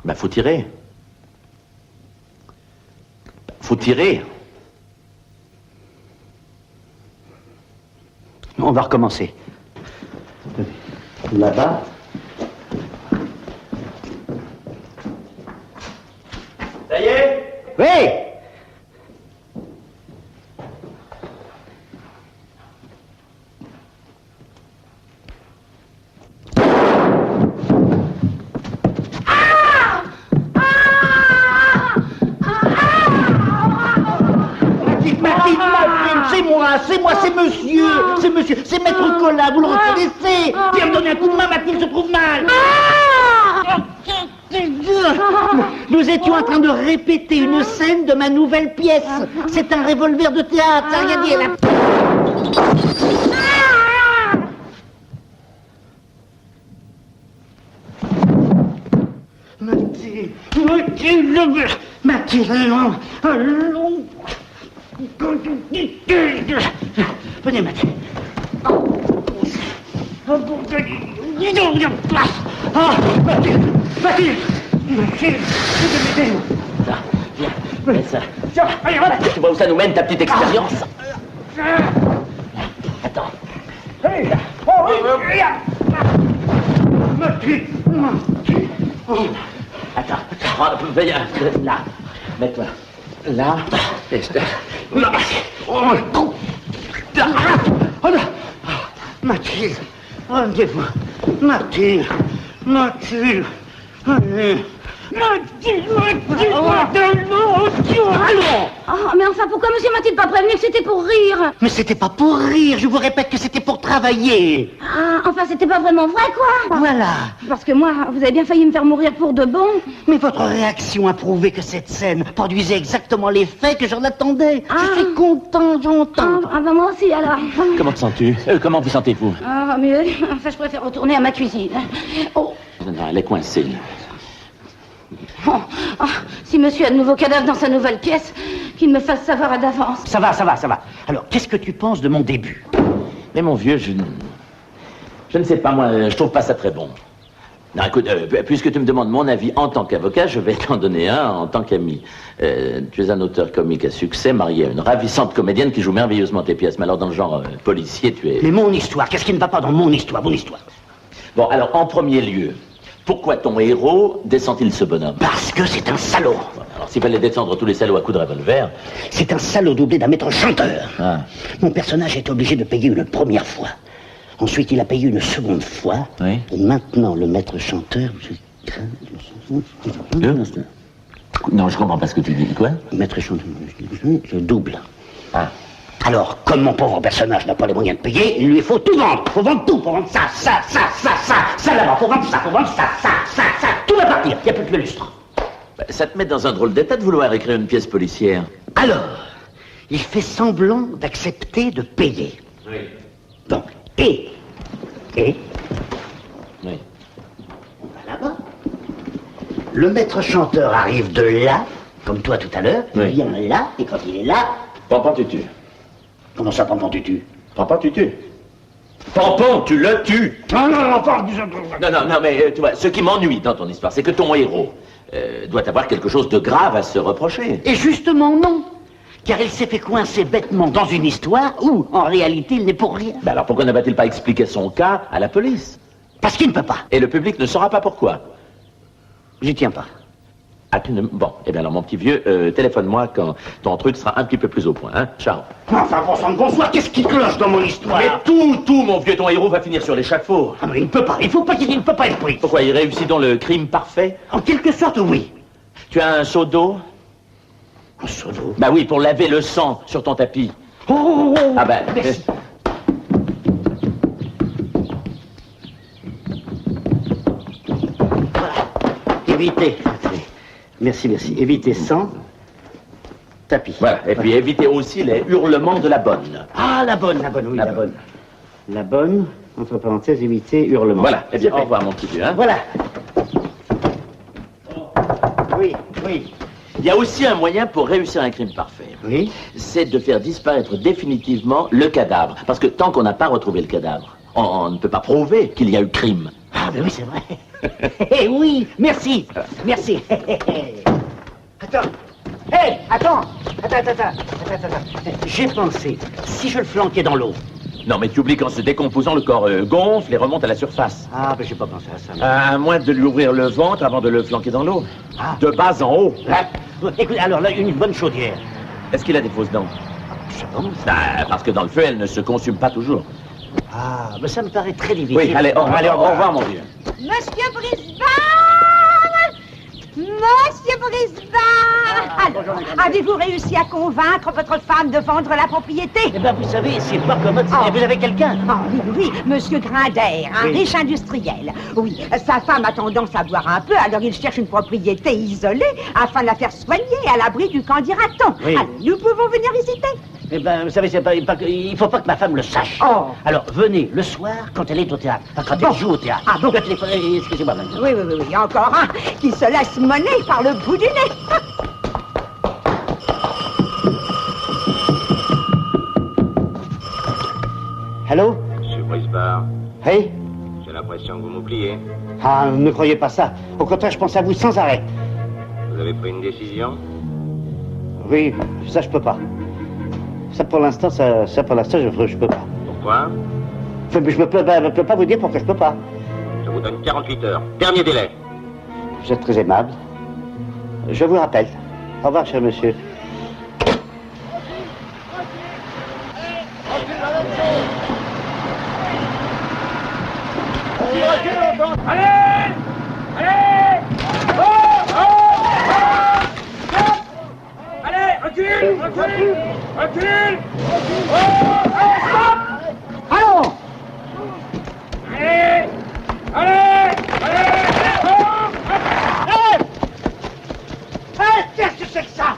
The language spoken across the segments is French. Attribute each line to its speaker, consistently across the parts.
Speaker 1: Bah, faut tirer. Faut tirer.
Speaker 2: On va recommencer. Là-bas.
Speaker 1: Ça y est?
Speaker 2: Oui! C'est monsieur, c'est Maître Collat, vous le reconnaissez. Viens me donner un coup de main, Mathilde se trouve mal. Nous étions en train de répéter une scène de ma nouvelle pièce. C'est un revolver de théâtre, regardez là. Mathilde, allons. Venez, Mathilde. Dis donc, il y a place. Ah, Mathilde,
Speaker 1: Ça, viens, laisse ça. Tu vois où ça nous mène, ta petite expérience? Attends. Attends, viens, là. Mets-toi. Là. Là.
Speaker 2: Mathilde, rendez-vous. Mathilde, Mathilde, allez. Mathilde, allons.
Speaker 3: Oh, mais enfin, pourquoi monsieur m'a-t-il pas prévenu que c'était pour rire?
Speaker 2: Mais c'était pas pour rire, je vous répète que c'était pour travailler.
Speaker 3: Ah, enfin, c'était pas vraiment vrai, quoi.
Speaker 2: Voilà.
Speaker 3: Parce que moi, vous avez bien failli me faire mourir pour de bon.
Speaker 2: Mais votre réaction a prouvé que cette scène produisait exactement l'effet que j'en attendais. Je suis content, j'entends.
Speaker 3: Ah, ben moi aussi, alors.
Speaker 1: Comment te sens-tu? Comment vous sentez-vous?
Speaker 3: Ah, mieux. Enfin, je préfère retourner à ma cuisine. Oh.
Speaker 1: Non, elle est coincée.
Speaker 3: Oh, si monsieur a de nouveaux cadavres dans sa nouvelle pièce, qu'il me fasse savoir à d'avance.
Speaker 2: Ça va. Alors, qu'est-ce que tu penses de mon début?
Speaker 1: Mais mon vieux, je ne sais pas, moi, je trouve pas ça très bon. Non, écoute, puisque tu me demandes mon avis en tant qu'avocat, je vais t'en donner un en tant qu'ami. Tu es un auteur comique à succès, marié à une ravissante comédienne qui joue merveilleusement tes pièces. Mais alors, dans le genre policier, tu es...
Speaker 2: Mais mon histoire, qu'est-ce qui ne va pas dans mon histoire?
Speaker 1: Bon, alors, en premier lieu, pourquoi ton héros descend-il ce bonhomme?
Speaker 2: Parce que c'est un salaud.
Speaker 1: Alors, s'il fallait descendre tous les salauds à coups de revolver...
Speaker 2: C'est un salaud doublé d'un maître chanteur.
Speaker 1: Ah.
Speaker 2: Mon personnage est obligé de payer une première fois. Ensuite, il a payé une seconde fois.
Speaker 1: Oui.
Speaker 2: Et maintenant, le maître chanteur...
Speaker 1: Non, je comprends pas ce que tu dis. Quoi?
Speaker 2: Maître chanteur, je double.
Speaker 1: Ah.
Speaker 2: Alors, comme mon pauvre personnage n'a pas les moyens de payer, il lui faut tout vendre. Faut vendre tout. Faut vendre ça là-bas. Faut vendre ça. Tout va partir. Il n'y a plus que le lustre.
Speaker 1: Ça te met dans un drôle d'état de vouloir écrire une pièce policière.
Speaker 2: Alors, il fait semblant d'accepter de payer.
Speaker 1: Oui.
Speaker 2: Donc, et...
Speaker 1: Oui.
Speaker 2: On va là-bas. Le maître chanteur arrive de là, comme toi tout à l'heure.
Speaker 1: Oui.
Speaker 2: Il vient là, et quand il est là...
Speaker 1: Pampan, tu tues.
Speaker 2: Comment ça, Pampan, tu tues?
Speaker 1: Pampan, tu tues. Pampan, tu le tues.
Speaker 2: Non, pas...
Speaker 1: Non, mais tu vois, ce qui m'ennuie dans ton histoire, c'est que ton héros doit avoir quelque chose de grave à se reprocher.
Speaker 2: Et justement, non. Car il s'est fait coincer bêtement dans une histoire où, en réalité, il n'est pour rien.
Speaker 1: Ben alors pourquoi ne va-t-il pas expliquer son cas à la police?
Speaker 2: Parce qu'il ne peut pas.
Speaker 1: Et le public ne saura pas pourquoi.
Speaker 2: J'y tiens pas.
Speaker 1: Ah, Bon, eh bien alors mon petit vieux, téléphone-moi quand ton truc sera un petit peu plus au point, hein? Ciao.
Speaker 2: Enfin, bon sang de bonsoir, qu'est-ce qui cloche dans mon histoire?
Speaker 1: Mais tout, mon vieux, ton héros va finir sur l'échafaud.
Speaker 2: Ah, mais il ne peut pas, il ne peut pas être pris.
Speaker 1: Pourquoi, il réussit dans le crime parfait?
Speaker 2: En quelque sorte, oui.
Speaker 1: Tu as un seau d'eau?
Speaker 2: Un seau d'eau?
Speaker 1: Bah oui, pour laver le sang sur ton tapis.
Speaker 2: Oh,
Speaker 1: Ah ben...
Speaker 2: merci. Voilà. Évitez. Merci. Évitez sans tapis.
Speaker 1: Voilà, et puis évitez aussi les hurlements de la bonne.
Speaker 2: Ah, la bonne, oui, la bonne. La bonne, entre parenthèses, éviter hurlement.
Speaker 1: Voilà, eh bien, au revoir, mon petit vieux, hein.
Speaker 2: Voilà. Oui.
Speaker 1: Il y a aussi un moyen pour réussir un crime parfait.
Speaker 2: Oui.
Speaker 1: C'est de faire disparaître définitivement le cadavre. Parce que tant qu'on n'a pas retrouvé le cadavre, on ne peut pas prouver qu'il y a eu crime.
Speaker 2: Ah, ben oui, c'est vrai. Eh oui, merci. Merci. Attends. Hé, attends. Attends. J'ai pensé, si je le flanquais dans l'eau.
Speaker 1: Non, mais tu oublies qu'en se décomposant, le corps gonfle et remonte à la surface.
Speaker 2: Ah, ben j'ai pas pensé à ça.
Speaker 1: À moins de lui ouvrir le ventre avant de le flanquer dans l'eau.
Speaker 2: Ah.
Speaker 1: De bas en haut.
Speaker 2: Là, écoute, alors là, une bonne chaudière.
Speaker 1: Est-ce qu'il a des fausses dents?
Speaker 2: Je pense.
Speaker 1: Ah, parce que dans le feu, elles ne se consument pas toujours.
Speaker 2: Ah, mais ça me paraît très difficile.
Speaker 1: Oui, allez, au revoir, mon vieux.
Speaker 4: Monsieur Brisbane! Monsieur Brisbane! Alors, avez-vous réussi à convaincre votre femme de vendre la propriété?
Speaker 2: Eh bien, vous savez, c'est pas commode. Vous avez quelqu'un?
Speaker 4: Ah oui, Monsieur Grinder, un
Speaker 2: Oui.
Speaker 4: riche industriel. Oui, sa femme a tendance à boire un peu, alors il cherche une propriété isolée afin de la faire soigner à l'abri du camp d'Iraton.
Speaker 2: Oui.
Speaker 4: Alors, nous pouvons venir visiter?
Speaker 2: Eh ben, vous savez, il faut pas que ma femme le sache.
Speaker 4: Oh.
Speaker 2: Alors, venez le soir quand elle est au théâtre. Enfin, quand elle joue au théâtre.
Speaker 4: Ah bon?
Speaker 2: Le téléphone, excusez-moi, madame.
Speaker 4: Oui, encore un qui se laisse mener par le bout du nez.
Speaker 2: Allô?
Speaker 5: Monsieur Brisbane,
Speaker 2: Hey?
Speaker 5: j'ai l'impression que vous m'oubliez.
Speaker 2: Ah, ne croyez pas ça. Au contraire, je pense à vous sans arrêt.
Speaker 5: Vous avez pris une décision?
Speaker 2: Oui, ça, je peux pas. Ça, pour l'instant, je peux pas.
Speaker 5: Pourquoi?
Speaker 2: Enfin, mais je peux pas vous dire pourquoi je peux pas.
Speaker 5: Je vous donne 48 heures. Dernier délai.
Speaker 2: Vous êtes très aimable. Je vous rappelle. Au revoir, cher monsieur. Allons! Qu'est-ce que c'est que ça?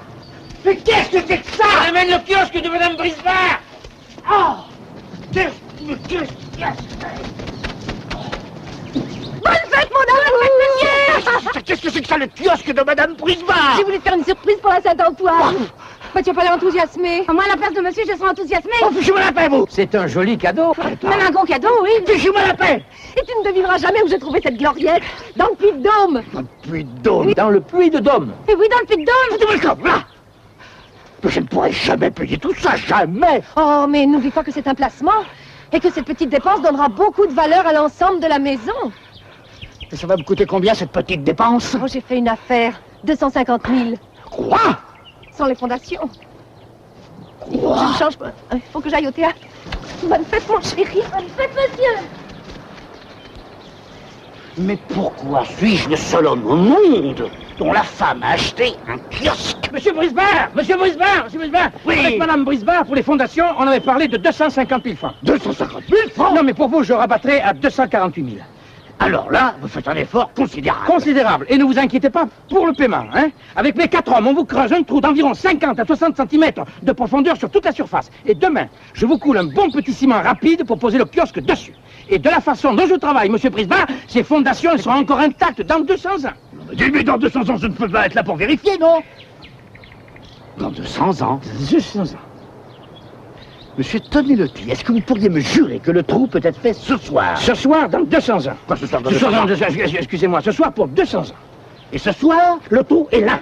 Speaker 2: Mais qu'est-ce que c'est que ça?
Speaker 6: Amène le kiosque de Madame Brisbane!
Speaker 2: Oh! Qu'est-ce
Speaker 4: Bonne fête, mon amour!
Speaker 2: que c'est que ça, le kiosque de Madame Brisbane?
Speaker 3: J'ai voulu te faire une surprise pour la Saint-Antoine. Bah, tu vas pas l'enthousiasmer.
Speaker 4: Moi, à la place de monsieur, je serai enthousiasmée.
Speaker 2: Oh, fichez-moi la paix, vous!
Speaker 6: C'est un joli cadeau.
Speaker 4: Même un gros cadeau, oui.
Speaker 2: Fichez-moi la paix!
Speaker 3: Et tu ne devineras jamais où j'ai trouvé cette gloriette. Dans le Puy-de-Dôme.
Speaker 2: Puis donc,
Speaker 6: Dans le puits de Dôme.
Speaker 3: Et oui, dans le Puy-de-Dôme.
Speaker 2: de welcome, là! Mais je ne pourrai jamais payer tout ça, jamais!
Speaker 3: Oh, mais n'oublie pas que c'est un placement. Et que cette petite dépense donnera beaucoup de valeur à l'ensemble de la maison.
Speaker 2: Et ça va me coûter combien, cette petite dépense?
Speaker 3: Oh, j'ai fait une affaire. 250 000.
Speaker 2: Quoi?
Speaker 3: Sans les fondations. Il faut que je me change. Il faut que j'aille au théâtre. Bonne fête, mon chéri. Bonne fête, monsieur.
Speaker 2: Mais pourquoi suis-je le seul homme au monde dont la femme a acheté un kiosque?
Speaker 6: Monsieur Brisbane! Monsieur Brisbane! Monsieur Brisbane!
Speaker 2: Oui.
Speaker 6: Avec Madame Brisbane, pour les fondations, on avait parlé de 250 000 francs.
Speaker 2: 250 000 francs?
Speaker 6: Non, mais pour vous, je rabattrai à 248 000.
Speaker 2: Alors là, vous faites un effort considérable.
Speaker 6: Considérable. Et ne vous inquiétez pas pour le paiement, hein. Avec mes 4 hommes, on vous creuse un trou d'environ 50 à 60 cm de profondeur sur toute la surface. Et demain, je vous coule un bon petit ciment rapide pour poser le kiosque dessus. Et de la façon dont je travaille, monsieur Brisbane, ces fondations, elles seront encore intactes dans 200 ans.
Speaker 2: Mais dans 200 ans, je ne peux pas être là pour vérifier, non? Dans 200 ans?
Speaker 6: 200 ans.
Speaker 2: Monsieur Tonelotti, est-ce que vous pourriez me jurer que le trou peut être fait ce soir?
Speaker 6: Ce soir, dans 200 ans.
Speaker 2: Quoi, ce soir, dans
Speaker 6: Ce
Speaker 2: 200
Speaker 6: soir,
Speaker 2: ans?
Speaker 6: excusez-moi, ce soir pour 200 ans.
Speaker 2: Et ce soir, le trou est là.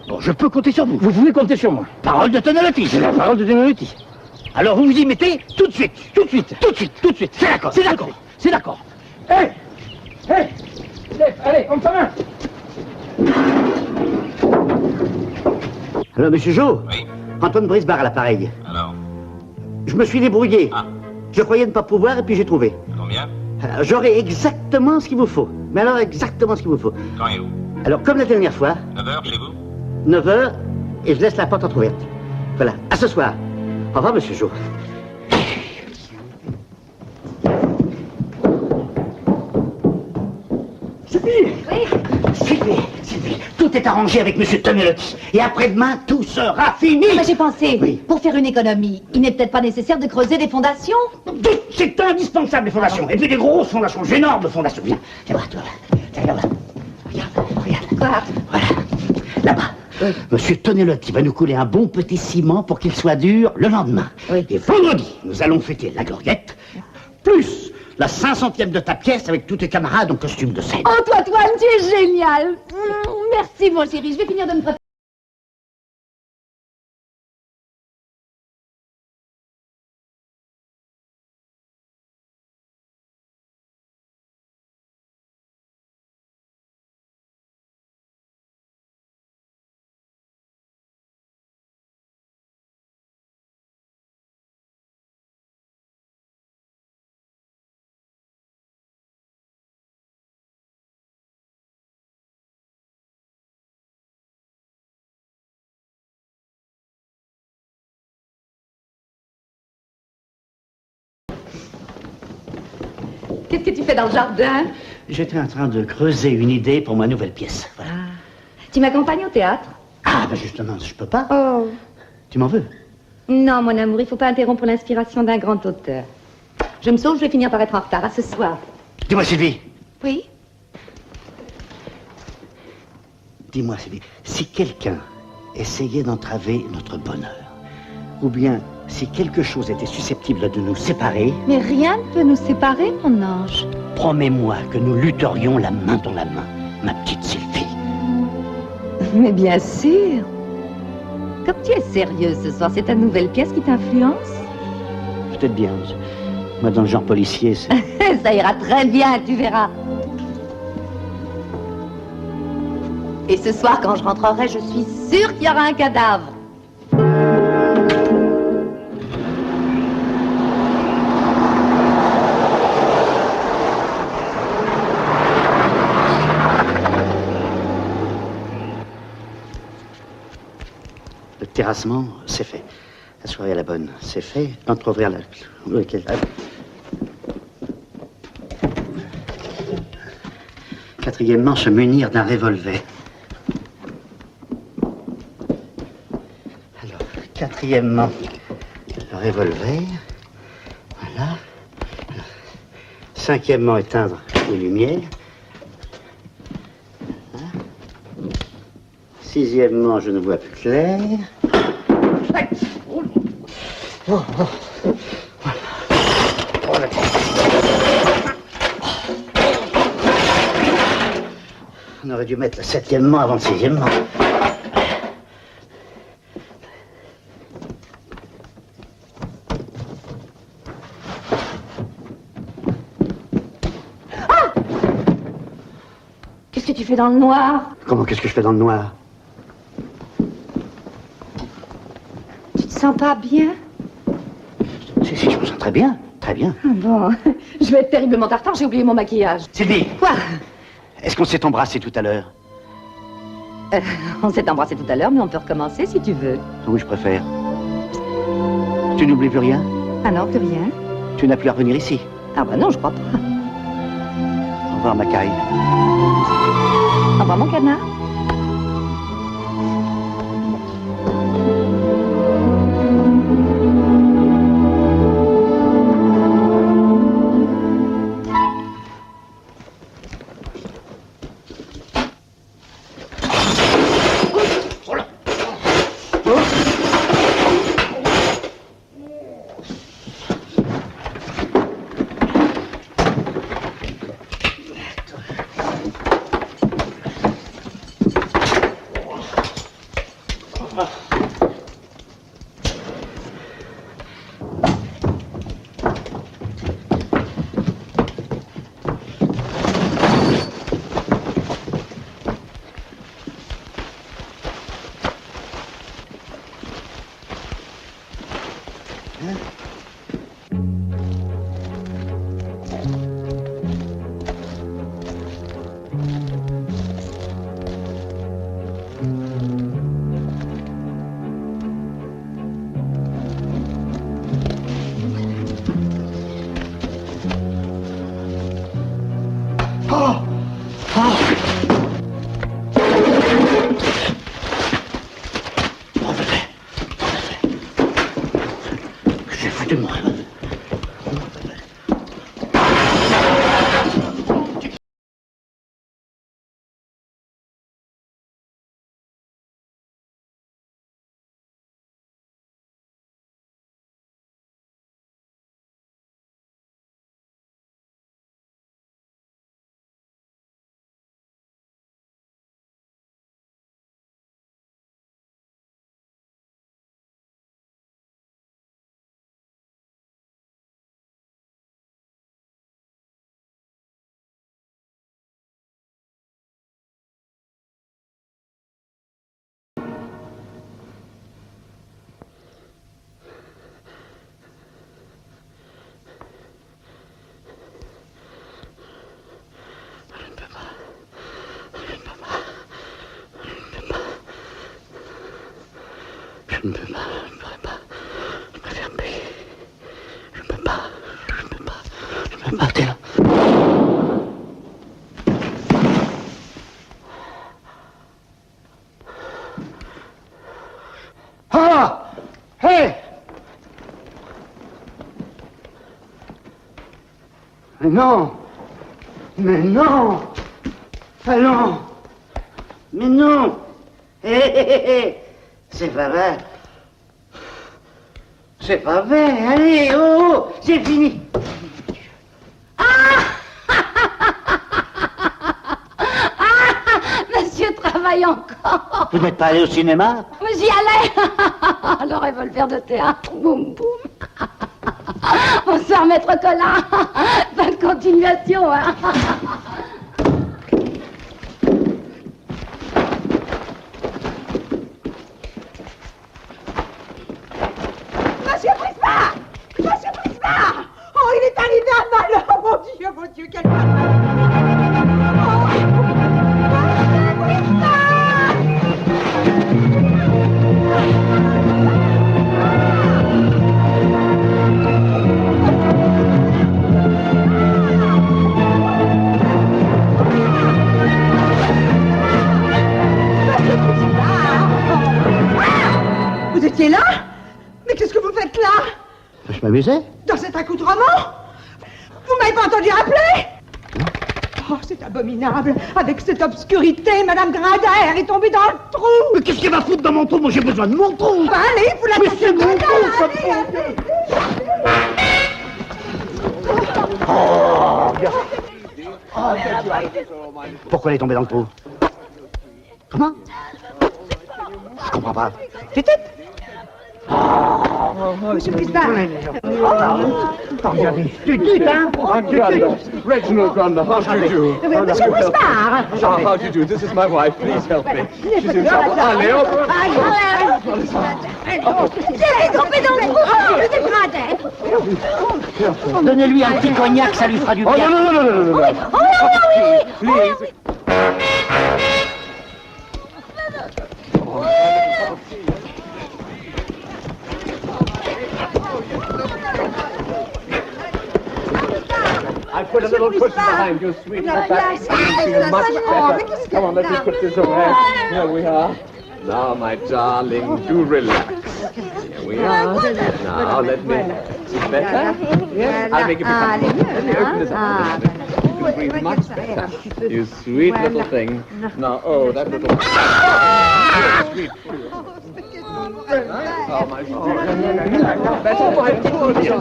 Speaker 2: Bon, je peux compter sur vous.
Speaker 6: Vous pouvez compter sur moi.
Speaker 2: Parole de Tonelotti.
Speaker 6: C'est la parole de Tonelotti.
Speaker 2: Alors vous vous y mettez tout de suite.
Speaker 6: Tout de suite. Tout de suite. Tout de suite.
Speaker 2: C'est d'accord.
Speaker 6: C'est d'accord. C'est d'accord. Hé! Hé! Allez, on commence.
Speaker 2: Alors, monsieur Jo?
Speaker 5: Oui.
Speaker 2: Antoine Brisbane à l'appareil.
Speaker 5: Alors,
Speaker 2: Je me suis débrouillé.
Speaker 5: Ah.
Speaker 2: Je croyais ne pas pouvoir et puis j'ai trouvé.
Speaker 5: combien?
Speaker 2: J'aurai exactement ce qu'il vous faut. Mais alors exactement ce qu'il vous faut.
Speaker 5: Quand et où?
Speaker 2: Alors comme la dernière fois,
Speaker 5: 9h chez vous?
Speaker 2: 9h, et je laisse la porte entrouverte. Voilà, à ce soir. Au revoir, monsieur Jo. Sylvie, tout est arrangé avec monsieur Tonelotti. Et après-demain, tout sera fini.
Speaker 7: Mais j'ai pensé,
Speaker 2: Oui.
Speaker 7: pour faire une économie, il n'est peut-être pas nécessaire de creuser des fondations.
Speaker 2: C'est indispensable, les fondations. Et puis des grosses fondations, d'énormes fondations. Viens, viens voir, toi. Viens là-bas. Regarde.
Speaker 7: Quoi?
Speaker 2: Voilà, là-bas. Monsieur Tonelotti va nous couler un bon petit ciment pour qu'il soit dur le lendemain.
Speaker 7: Oui.
Speaker 2: Et vendredi, nous allons fêter la gloriette, plus la 500e de ta pièce avec tous tes camarades en costume de scène.
Speaker 7: Oh, toi, Toine, tu es génial. Merci, mon chéri. Je vais finir de me préparer. Qu'est-ce que tu fais dans le jardin?
Speaker 2: J'étais en train de creuser une idée pour ma nouvelle pièce. Voilà.
Speaker 7: Tu m'accompagnes au théâtre?
Speaker 2: Ah, ben justement, je peux pas.
Speaker 7: Oh.
Speaker 2: Tu m'en veux?
Speaker 7: Non, mon amour, il faut pas interrompre l'inspiration d'un grand auteur. Je me sauve, je vais finir par être en retard. À ce soir.
Speaker 2: Dis-moi, Sylvie.
Speaker 7: Oui?
Speaker 2: Dis-moi, Sylvie, si quelqu'un essayait d'entraver notre bonheur, ou bien si quelque chose était susceptible de nous séparer,
Speaker 7: Mais rien ne peut nous séparer, mon ange.
Speaker 2: promets-moi que nous lutterions la main dans la main, ma petite Sylvie.
Speaker 7: Mais bien sûr. Comme tu es sérieuse ce soir, c'est ta nouvelle pièce qui t'influence?
Speaker 2: Peut-être bien. Moi, dans le genre policier, c'est...
Speaker 7: Ça ira très bien, tu verras. Et ce soir, quand je rentrerai, je suis sûre qu'il y aura un cadavre.
Speaker 2: Le terrassement, c'est fait. La soirée à la bonne, c'est fait. L'entrouvrir la... Lequel... Quatrièmement, se munir d'un revolver. Alors, quatrièmement, le revolver. Voilà. Cinquièmement, éteindre les lumières. Voilà. Sixièmement, je ne vois plus clair. Oh, oh. Voilà. Voilà. On aurait dû mettre le septièmement avant le sixièmement.
Speaker 7: Ah! Qu'est-ce que tu fais dans le noir?
Speaker 2: Comment, qu'est-ce que je fais dans le noir?
Speaker 7: Tu te sens pas bien?
Speaker 2: Si, je me sens très bien. Très bien.
Speaker 7: Ah bon, je vais être terriblement en retard, j'ai oublié mon maquillage.
Speaker 2: Sylvie,
Speaker 7: Quoi?
Speaker 2: est-ce qu'on s'est embrassé tout à l'heure?
Speaker 7: On s'est embrassé tout à l'heure, mais on peut recommencer si tu veux.
Speaker 2: Oui, je préfère. Tu n'oublies plus rien?
Speaker 7: Ah non, plus rien.
Speaker 2: Tu n'as plus à revenir ici?
Speaker 7: Ah bah non, je crois pas.
Speaker 2: Au revoir, ma caille.
Speaker 7: Au revoir, mon canard.
Speaker 2: J'ai foutu de moi. Je ne peux pas, je ne pourrais pas. Je préfère payer. Je ne peux pas, je ne peux pas, je ne peux pas, t'es là. Ah! Hé! Mais non! Mais non! Allons! Mais non! Hé, hé, hé, hé! C'est pas vrai! C'est pas vrai! Allez, oh, oh! C'est fini!
Speaker 7: Monsieur travaille encore.
Speaker 2: Vous n'êtes pas allé au cinéma?
Speaker 7: Mais j'y allais. Le revolver de théâtre, boum boum. Bonsoir, maître Collin. Bonne continuation, hein.
Speaker 4: Monsieur Prismar! Monsieur Prismar! Oh, il est arrivé un malheur! Mon Dieu, quel malheur! Oh, Monsieur Prismar! Vous étiez là? Mais qu'est-ce que vous faites là?
Speaker 2: Je m'amusais.
Speaker 4: Dans cet accoutrement? Vous m'avez pas entendu appeler? Oh, c'est abominable. Avec cette obscurité, Madame Grindaire est tombée dans le trou.
Speaker 2: Mais qu'est-ce qu'il va foutre dans mon trou? Moi, j'ai besoin de mon trou.
Speaker 4: Ben, allez, vous la
Speaker 2: Mais c'est mon trou, ça. Pourquoi elle est tombée dans le trou? Comment? Je comprends pas.
Speaker 4: Tête. Monsieur Prismar.
Speaker 2: Regardez. Tu tutes, hein?
Speaker 8: Reginald Grundle, how do you do?
Speaker 4: Monsieur Prismar.
Speaker 8: How do you do? This is my wife. Please help me. She's in trouble. Allez, hop!
Speaker 4: Elle est tombée dans le trou. Monsieur Grindaire.
Speaker 2: Donnez-lui un petit cognac, ça lui fera du bien.
Speaker 8: Oh, non.
Speaker 4: Oh, oui.
Speaker 8: Please. I put a little cushion behind your sweet little back. You feel much better. Come on, let me put this away. Here we are. Now, my darling, do relax. Here we are. Now, let me... Better? Yes, I'll make it become... Let me open this up. You can breathe much better. You sweet little thing. Now, oh, that little... Sweet. Oh, my God. Better, my poor dear.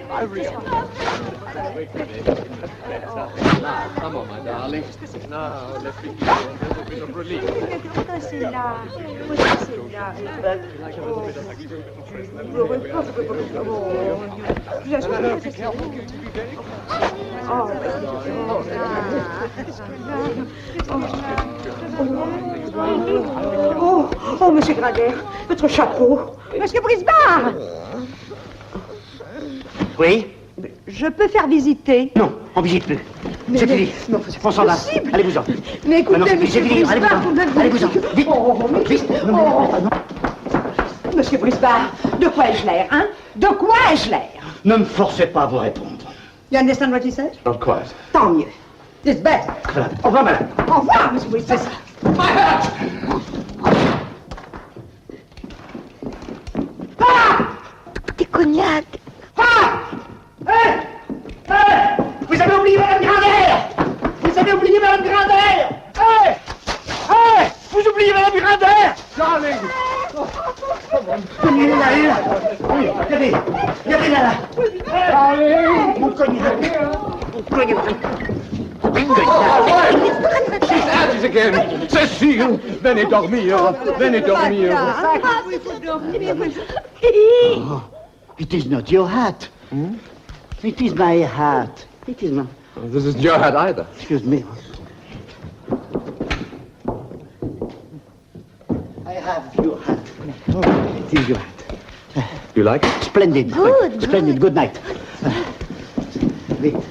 Speaker 8: I really... Wait a minute. Better. Now, come on, my darling. Now, let's begin. There's a bit of relief.
Speaker 4: Oh, Monsieur Grindaire, votre chapeau. Monsieur Prismar.
Speaker 2: Oui?
Speaker 4: Je peux faire visiter?
Speaker 2: Non, on visite plus. C'est fini.
Speaker 4: Non,
Speaker 2: On s'en va. Allez-vous-en.
Speaker 4: Mais écoutez,
Speaker 2: Maintenant,
Speaker 4: Monsieur
Speaker 2: c'est fini.
Speaker 4: Prismar, vous m'avez...
Speaker 2: Allez-vous-en. Vite. Vite.
Speaker 4: Monsieur Prismar, de quoi ai-je l'air, hein? De quoi ai-je l'air?
Speaker 2: Ne me forcez pas à vous répondre.
Speaker 4: You understand what he said?
Speaker 8: Not quite.
Speaker 4: Tant mieux. It's better.
Speaker 2: Voilà. Au revoir, madame.
Speaker 4: Au revoir, Monsieur Prismar.
Speaker 7: Petit cognac.
Speaker 2: Vous avez oublié Madame Grindaire! Vous avez oublié Madame Grindaire! Vous oubliez Madame Grindaire!
Speaker 8: Darling!
Speaker 2: Il est là. Oui, regardez là.
Speaker 8: Darling!
Speaker 2: Mon cognac.
Speaker 8: She's at it again! Cécile! Venez dormir! Venez dormir!
Speaker 2: Oh, it is not your hat. It is my hat. It is my...
Speaker 8: This isn't your hat either.
Speaker 2: Excuse me. I have your hat. It is your hat.
Speaker 8: You like it?
Speaker 2: Splendid.
Speaker 7: Good,
Speaker 2: Splendid. Good night. Vite.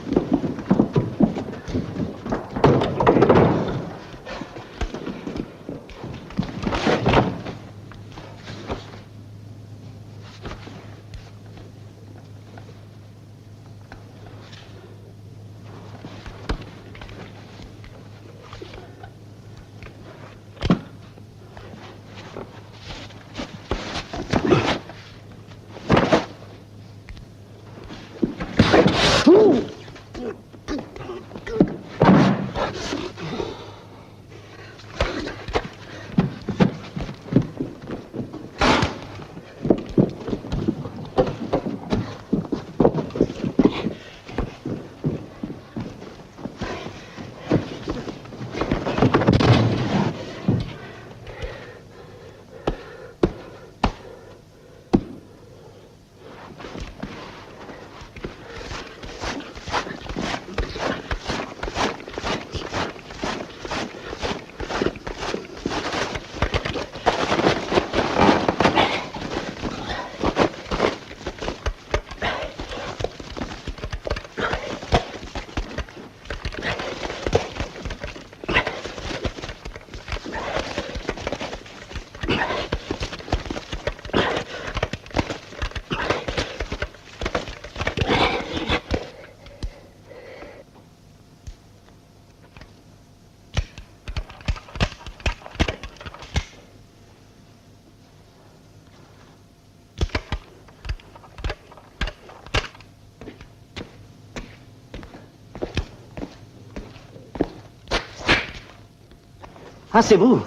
Speaker 2: Ah, c'est vous.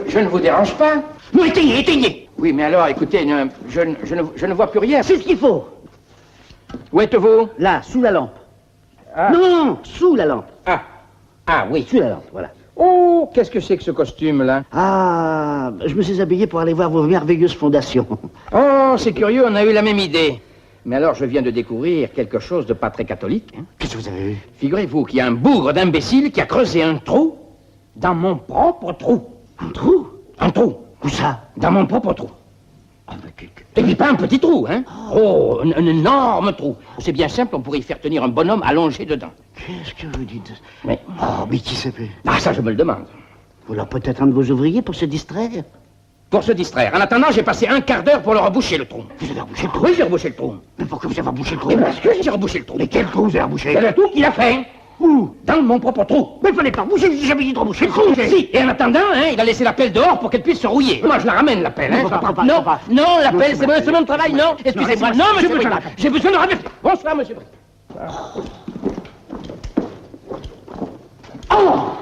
Speaker 6: Je ne vous dérange pas?
Speaker 2: Non, éteignez, éteignez.
Speaker 6: Oui, mais alors, écoutez, je ne vois plus rien.
Speaker 2: C'est ce qu'il faut.
Speaker 6: Où êtes-vous?
Speaker 2: Là, sous la lampe.
Speaker 6: Ah.
Speaker 2: Non, sous la lampe.
Speaker 6: Ah, oui.
Speaker 2: Sous la lampe, voilà.
Speaker 6: Oh, qu'est-ce que c'est que ce costume-là?
Speaker 2: Ah, je me suis habillé pour aller voir vos merveilleuses fondations.
Speaker 6: Oh, c'est curieux, on a eu la même idée. Mais alors, je viens de découvrir quelque chose de pas très catholique. Hein.
Speaker 2: Qu'est-ce que vous avez vu?
Speaker 6: Figurez-vous qu'il y a un bougre d'imbécile qui a creusé un trou dans mon propre trou.
Speaker 2: Un trou?
Speaker 6: Un trou.
Speaker 2: Où ça?
Speaker 6: Dans mon propre trou.
Speaker 2: Ah, mais
Speaker 6: Et puis pas un petit trou, hein? Oh, un énorme trou. C'est bien simple, on pourrait y faire tenir un bonhomme allongé dedans.
Speaker 2: Qu'est-ce que vous dites?
Speaker 6: Mais...
Speaker 2: Oh, mais qui sait plus?
Speaker 6: Ah, ça, je me le demande.
Speaker 2: Ou alors peut-être un de vos ouvriers pour se distraire?
Speaker 6: Pour se distraire. En attendant, j'ai passé un quart d'heure pour leur reboucher le trou.
Speaker 2: Vous avez rebouché le trou?
Speaker 6: Oui, j'ai rebouché le trou.
Speaker 2: Mais pourquoi vous avez rebouché le trou?
Speaker 6: Mais parce que j'ai rebouché le trou.
Speaker 2: Mais quel trou vous avez rebouché?
Speaker 6: C'est le trou qu'il a fait.
Speaker 2: Où?
Speaker 6: Dans mon propre trou.
Speaker 2: Mais il fallait pas bouger, j'ai jamais dit de reboucher le trou.
Speaker 6: Si, et en attendant, hein, il a laissé la pelle dehors pour qu'elle puisse se rouiller. Moi, je la ramène, la pelle, hein. Non, la pelle, c'est mon travail, non. Excusez-moi, non, monsieur Bricard. J'ai besoin de ramener. Bonsoir, monsieur Bricard. Oh!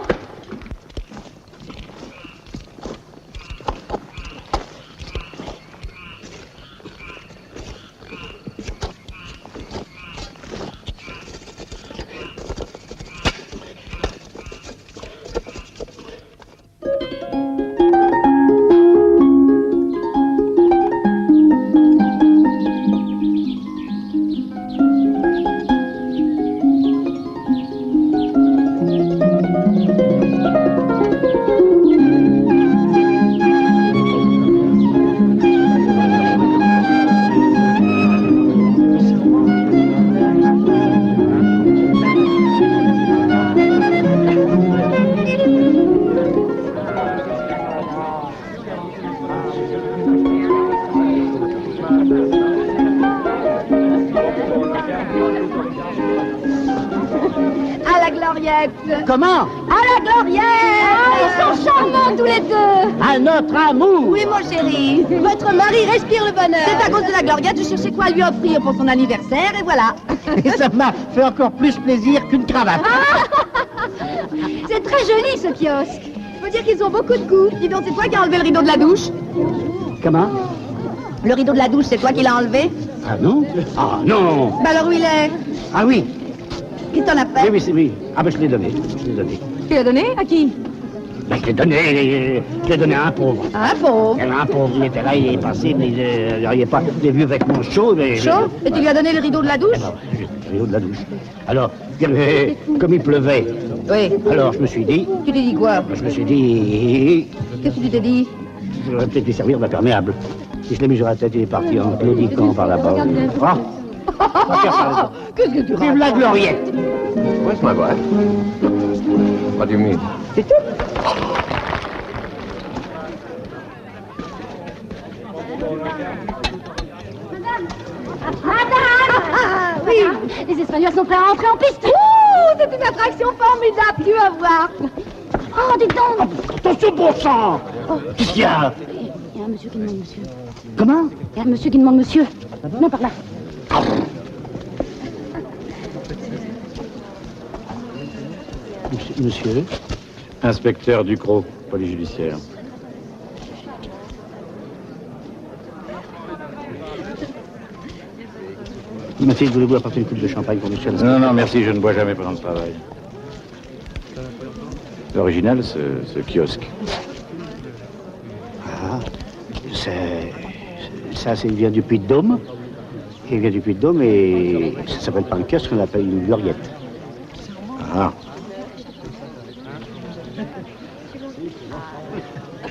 Speaker 2: Comment?
Speaker 3: À la Gloriette! Ils sont charmants tous les deux!
Speaker 2: À notre amour!
Speaker 3: Oui, mon chéri. Votre mari respire le bonheur. C'est à cause de la Gloriette, je cherchais quoi lui offrir pour son anniversaire, et voilà.
Speaker 2: Et ça m'a fait encore plus plaisir qu'une cravate.
Speaker 3: C'est très joli, ce kiosque. Faut dire qu'ils ont beaucoup de goût. Dis donc, c'est toi qui as enlevé le rideau de la douche?
Speaker 2: Comment?
Speaker 3: Le rideau de la douche, c'est toi qui l'as enlevé?
Speaker 2: Ah non? Ah non!
Speaker 3: Bah alors où il est?
Speaker 2: Ah oui!
Speaker 3: Qui t'en a fait?
Speaker 2: Oui, oui, c'est oui. Ah ben je l'ai donné.
Speaker 3: Tu l'as donné? À qui?
Speaker 2: Ben, je l'ai donné à un pauvre.
Speaker 3: À un pauvre.
Speaker 2: Un pauvre, il était là, il est passé, mais il n'arrivait pas. Des vieux vêtements chauds, mais...
Speaker 3: Chaud? Et tu lui as donné le rideau de la douche?
Speaker 2: Alors, le rideau de la douche. Alors, comme il pleuvait,
Speaker 3: Oui.
Speaker 2: alors je me suis dit...
Speaker 3: Tu t'es dit quoi?
Speaker 2: Je me suis dit...
Speaker 3: Qu'est-ce que tu t'es dit?
Speaker 2: J'aurais peut-être dû servir d'imperméable. Si je l'ai mis sur la tête, il est parti en claudiquant par là-bas. Ah!
Speaker 3: Qu'est-ce que tu
Speaker 2: Vive la Gloriette!
Speaker 8: Where's my wife? What do you mean?
Speaker 2: C'est tout.
Speaker 3: Ah, oui.
Speaker 7: Les Espagnols sont prêts à entrer en piste.
Speaker 3: Ouh, c'est une attraction formidable, tu vas voir.
Speaker 7: Oh, dis donc.
Speaker 2: Attention, bon sang! Qu'est-ce qu'il y a?
Speaker 7: Il y a un monsieur qui demande monsieur.
Speaker 2: Comment?
Speaker 7: Il y a un monsieur qui demande monsieur. Non, par là.
Speaker 2: Monsieur?
Speaker 9: Inspecteur Ducrot, police judiciaire.
Speaker 2: Mathilde, voulez-vous apporter une coupe de champagne pour monsieur?
Speaker 9: Non, non, merci, je ne bois jamais pendant le travail. C'est original, ce kiosque.
Speaker 2: Ah, ça, il vient du Puy-de-Dôme. Il vient du Puy-de-Dôme et ça s'appelle pas un kiosque, on l'appelle une gloriette.
Speaker 9: Ah.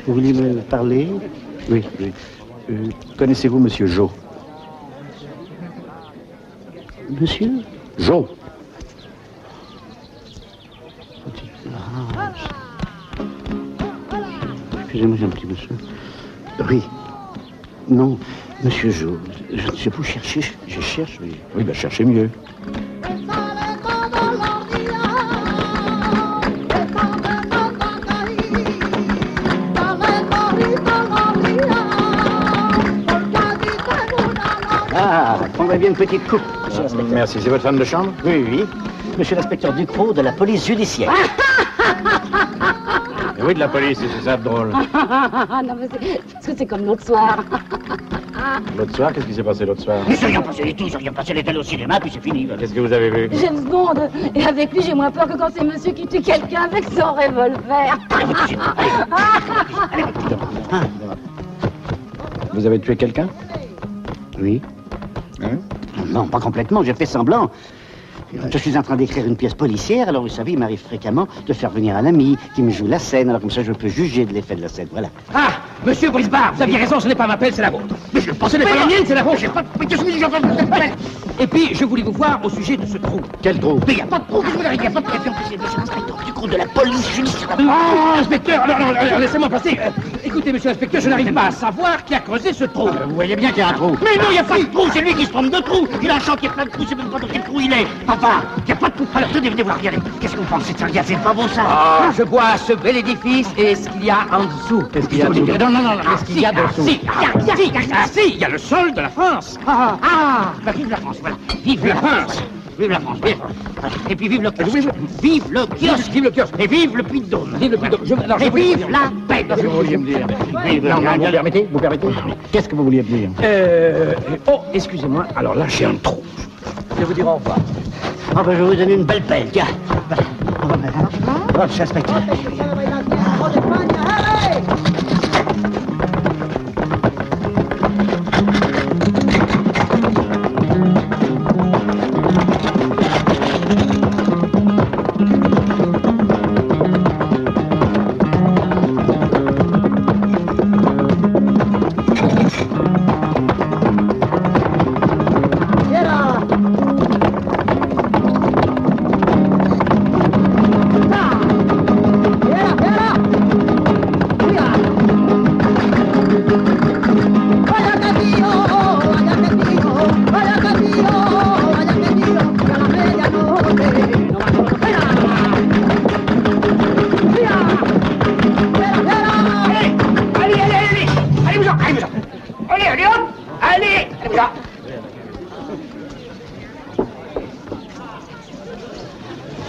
Speaker 2: Vous voulez me parler?
Speaker 9: Oui, oui. Connaissez-vous Monsieur Jo?
Speaker 2: Monsieur?
Speaker 9: Jo.
Speaker 2: Ah, excusez-moi, j'ai un petit monsieur. Oui. Non, monsieur Jo. Je vous chercher, je cherche, mais...
Speaker 9: Oui, ben cherchez mieux.
Speaker 2: Ah, prendrait bien une petite coupe.
Speaker 9: Merci, c'est votre femme de chambre?
Speaker 2: Oui, oui. Monsieur l'inspecteur Ducrot de la police judiciaire.
Speaker 9: Et oui, de la police, c'est ça de drôle.
Speaker 7: Non, mais parce que c'est comme l'autre soir.
Speaker 9: L'autre soir, qu'est-ce qui s'est passé l'autre soir?
Speaker 2: Mais c'est rien passé du tout, c'est rien passé, elle est allée au cinéma, puis c'est fini.
Speaker 9: Qu'est-ce que vous avez vu?
Speaker 7: James Bond. Et avec lui, j'ai moins peur que quand c'est monsieur qui tue quelqu'un avec son revolver.
Speaker 9: Vous avez tué quelqu'un?
Speaker 2: Oui.
Speaker 9: Hein?
Speaker 2: Non, pas complètement, j'ai fait semblant. Je suis en train d'écrire une pièce policière, alors vous savez, il m'arrive fréquemment de faire venir un ami qui me joue la scène, alors comme ça je peux juger de l'effet de la scène, voilà.
Speaker 6: Ah, monsieur Brisbard, vous aviez raison, ce n'est pas ma pelle, c'est la vôtre. Mais je pensais pas la mienne, c'est la vôtre.
Speaker 2: Mais qu'est-ce que je fais de cette pelle?
Speaker 6: Et puis, je voulais vous voir au sujet de ce trou.
Speaker 9: Quel trou?
Speaker 2: Mais il n'y a pas de trou, il n'y a pas de question, c'est monsieur l'inspecteur du coup de la police judiciaire.
Speaker 6: Oh, inspecteur, alors, laissez-moi passer. Écoutez, monsieur l'inspecteur, je n'arrive pas à savoir qui a creusé ce trou.
Speaker 2: Vous voyez bien qu'il y a un trou. Mais non, il n'y a pas de trou, c'est lui qui se trompe de trou. Il a un chantier plein de trous, c'est même pas dans quel trou il est. Papa, il n'y a pas de trou. Alors tenez, venez voir, regardez. Qu'est-ce que vous pensez de ça? C'est pas bon ça.
Speaker 6: Ah, je vois ce bel édifice et ce qu'il y a en dessous.
Speaker 9: Qu'est-ce qu'il y a dessous?
Speaker 6: Non. Qu'est-ce qu'il y a dessous? Il y a le sol de la France.
Speaker 2: Bah, vive la France, voilà. Vive la France. Vive la France, vive. Et puis vive le kiosque. Vive le kiosque.
Speaker 6: Vive le kiosque.
Speaker 2: Et vive le Puy-de-Dôme.
Speaker 6: Vive le Puy-de-Dôme.
Speaker 2: Et vive la paix.
Speaker 9: Qu'est-ce que vous vouliez me dire? Vous permettez? Vous permettez? Qu'est-ce que vous vouliez me dire?
Speaker 6: Oh, excusez-moi, alors là, j'ai un trou. Je vais vous dire au revoir.
Speaker 2: Ah ben, je vais vous donner une belle pelle, tiens. Oh, monsieur l'inspecteur.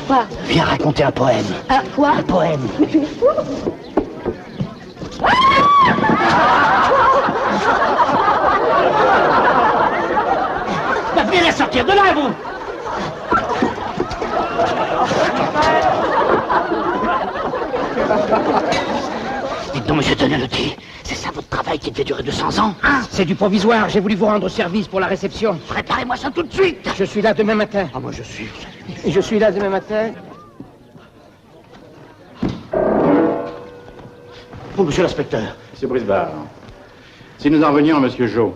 Speaker 7: Quoi?
Speaker 2: Viens raconter un poème.
Speaker 7: Quoi?
Speaker 2: Un poème.
Speaker 7: Mais tu es fou?
Speaker 2: Bah, venez la sortir de là, vous. Dites donc, monsieur Tonelotti, c'est ça votre travail qui devait durer 200 ans, hein?
Speaker 6: C'est du provisoire, j'ai voulu vous rendre service pour la réception.
Speaker 2: Préparez-moi ça tout de suite.
Speaker 6: Je suis là demain matin.
Speaker 2: Ah, moi je suis.
Speaker 6: Et je suis là demain matin.
Speaker 2: Oh, monsieur l'inspecteur.
Speaker 9: Monsieur Brisbard, si nous en revenions à Monsieur Jo.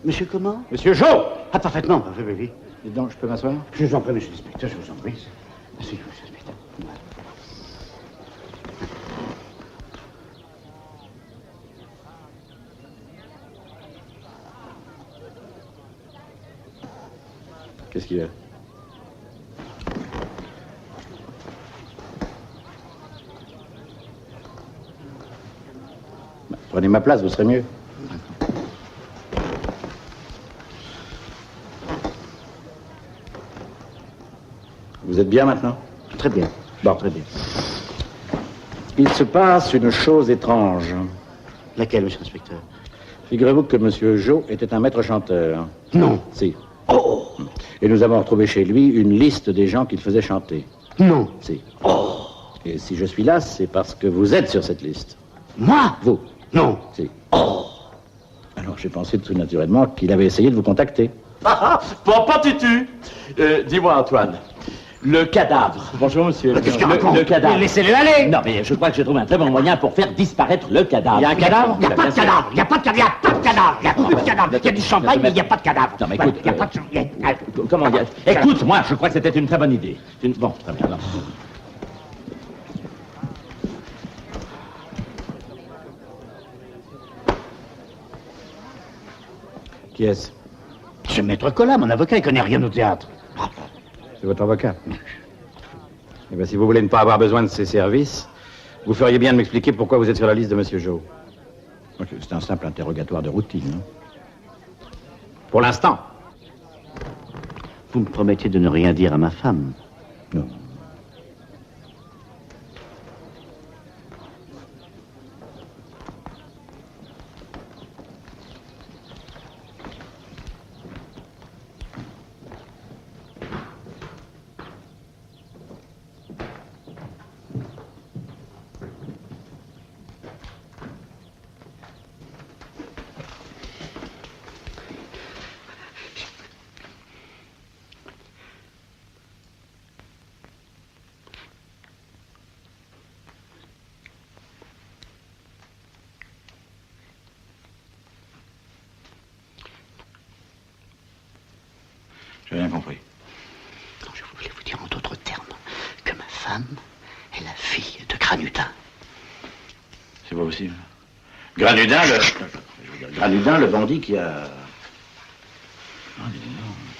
Speaker 2: Monsieur comment?
Speaker 9: Monsieur Jo!
Speaker 2: Ah, parfaitement. Oui, oui, oui.
Speaker 9: Dites donc, je peux m'asseoir?
Speaker 2: Je vous en prie, monsieur l'inspecteur, je vous en prie. Merci, monsieur l'inspecteur.
Speaker 9: Qu'est-ce qu'il y a? Prenez ma place, vous serez mieux. Vous êtes bien maintenant?
Speaker 2: Très bien.
Speaker 9: Bon, très bien. Il se passe une chose étrange.
Speaker 2: Laquelle, monsieur l'inspecteur?
Speaker 9: Figurez-vous que Monsieur Jo était un maître chanteur.
Speaker 2: Non.
Speaker 9: Si.
Speaker 2: Oh!
Speaker 9: Et nous avons retrouvé chez lui une liste des gens qu'il faisait chanter.
Speaker 2: Non.
Speaker 9: Si.
Speaker 2: Oh!
Speaker 9: Et si je suis là, c'est parce que vous êtes sur cette liste.
Speaker 2: Moi?
Speaker 9: Vous?
Speaker 2: Non.
Speaker 9: Si.
Speaker 2: Oh!
Speaker 9: Alors j'ai pensé tout naturellement qu'il avait essayé de vous contacter.
Speaker 1: Pas tutu. Dis-moi, Antoine, le cadavre.
Speaker 9: Bonjour, monsieur.
Speaker 2: Qu'est-ce qu'il raconte?
Speaker 1: Le cadavre.
Speaker 2: Laissez-le aller!
Speaker 1: Non, mais je crois que j'ai trouvé un très bon moyen pour faire disparaître le cadavre.
Speaker 9: Il y a un cadavre?
Speaker 2: Il n'y a pas de cadavre! Il n'y a pas de cadavre! Il n'y a pas de cadavre! Il n'y a plus de cadavre! Il y a du champagne, mais il n'y a pas de cadavre!
Speaker 1: Non, mais écoute,
Speaker 2: Il n'y a pas de...
Speaker 1: comment dire? Écoute, moi, je crois que c'était une très bonne idée. Bon, très bien. Alors.
Speaker 9: Qui est-ce?
Speaker 2: C'est Maître Collat, mon avocat, il connaît rien au théâtre.
Speaker 9: C'est votre avocat. Eh bien, si vous voulez ne pas avoir besoin de ses services, vous feriez bien de m'expliquer pourquoi vous êtes sur la liste de Monsieur Jo. C'est un simple interrogatoire de routine. Hein. Pour l'instant.
Speaker 2: Vous me promettez de ne rien dire à ma femme.
Speaker 9: Non. J'ai rien compris.
Speaker 2: Non, je voulais vous dire en d'autres termes que ma femme est la fille de Granudin.
Speaker 9: C'est pas possible. Granudin, Granudin, le bandit qui a...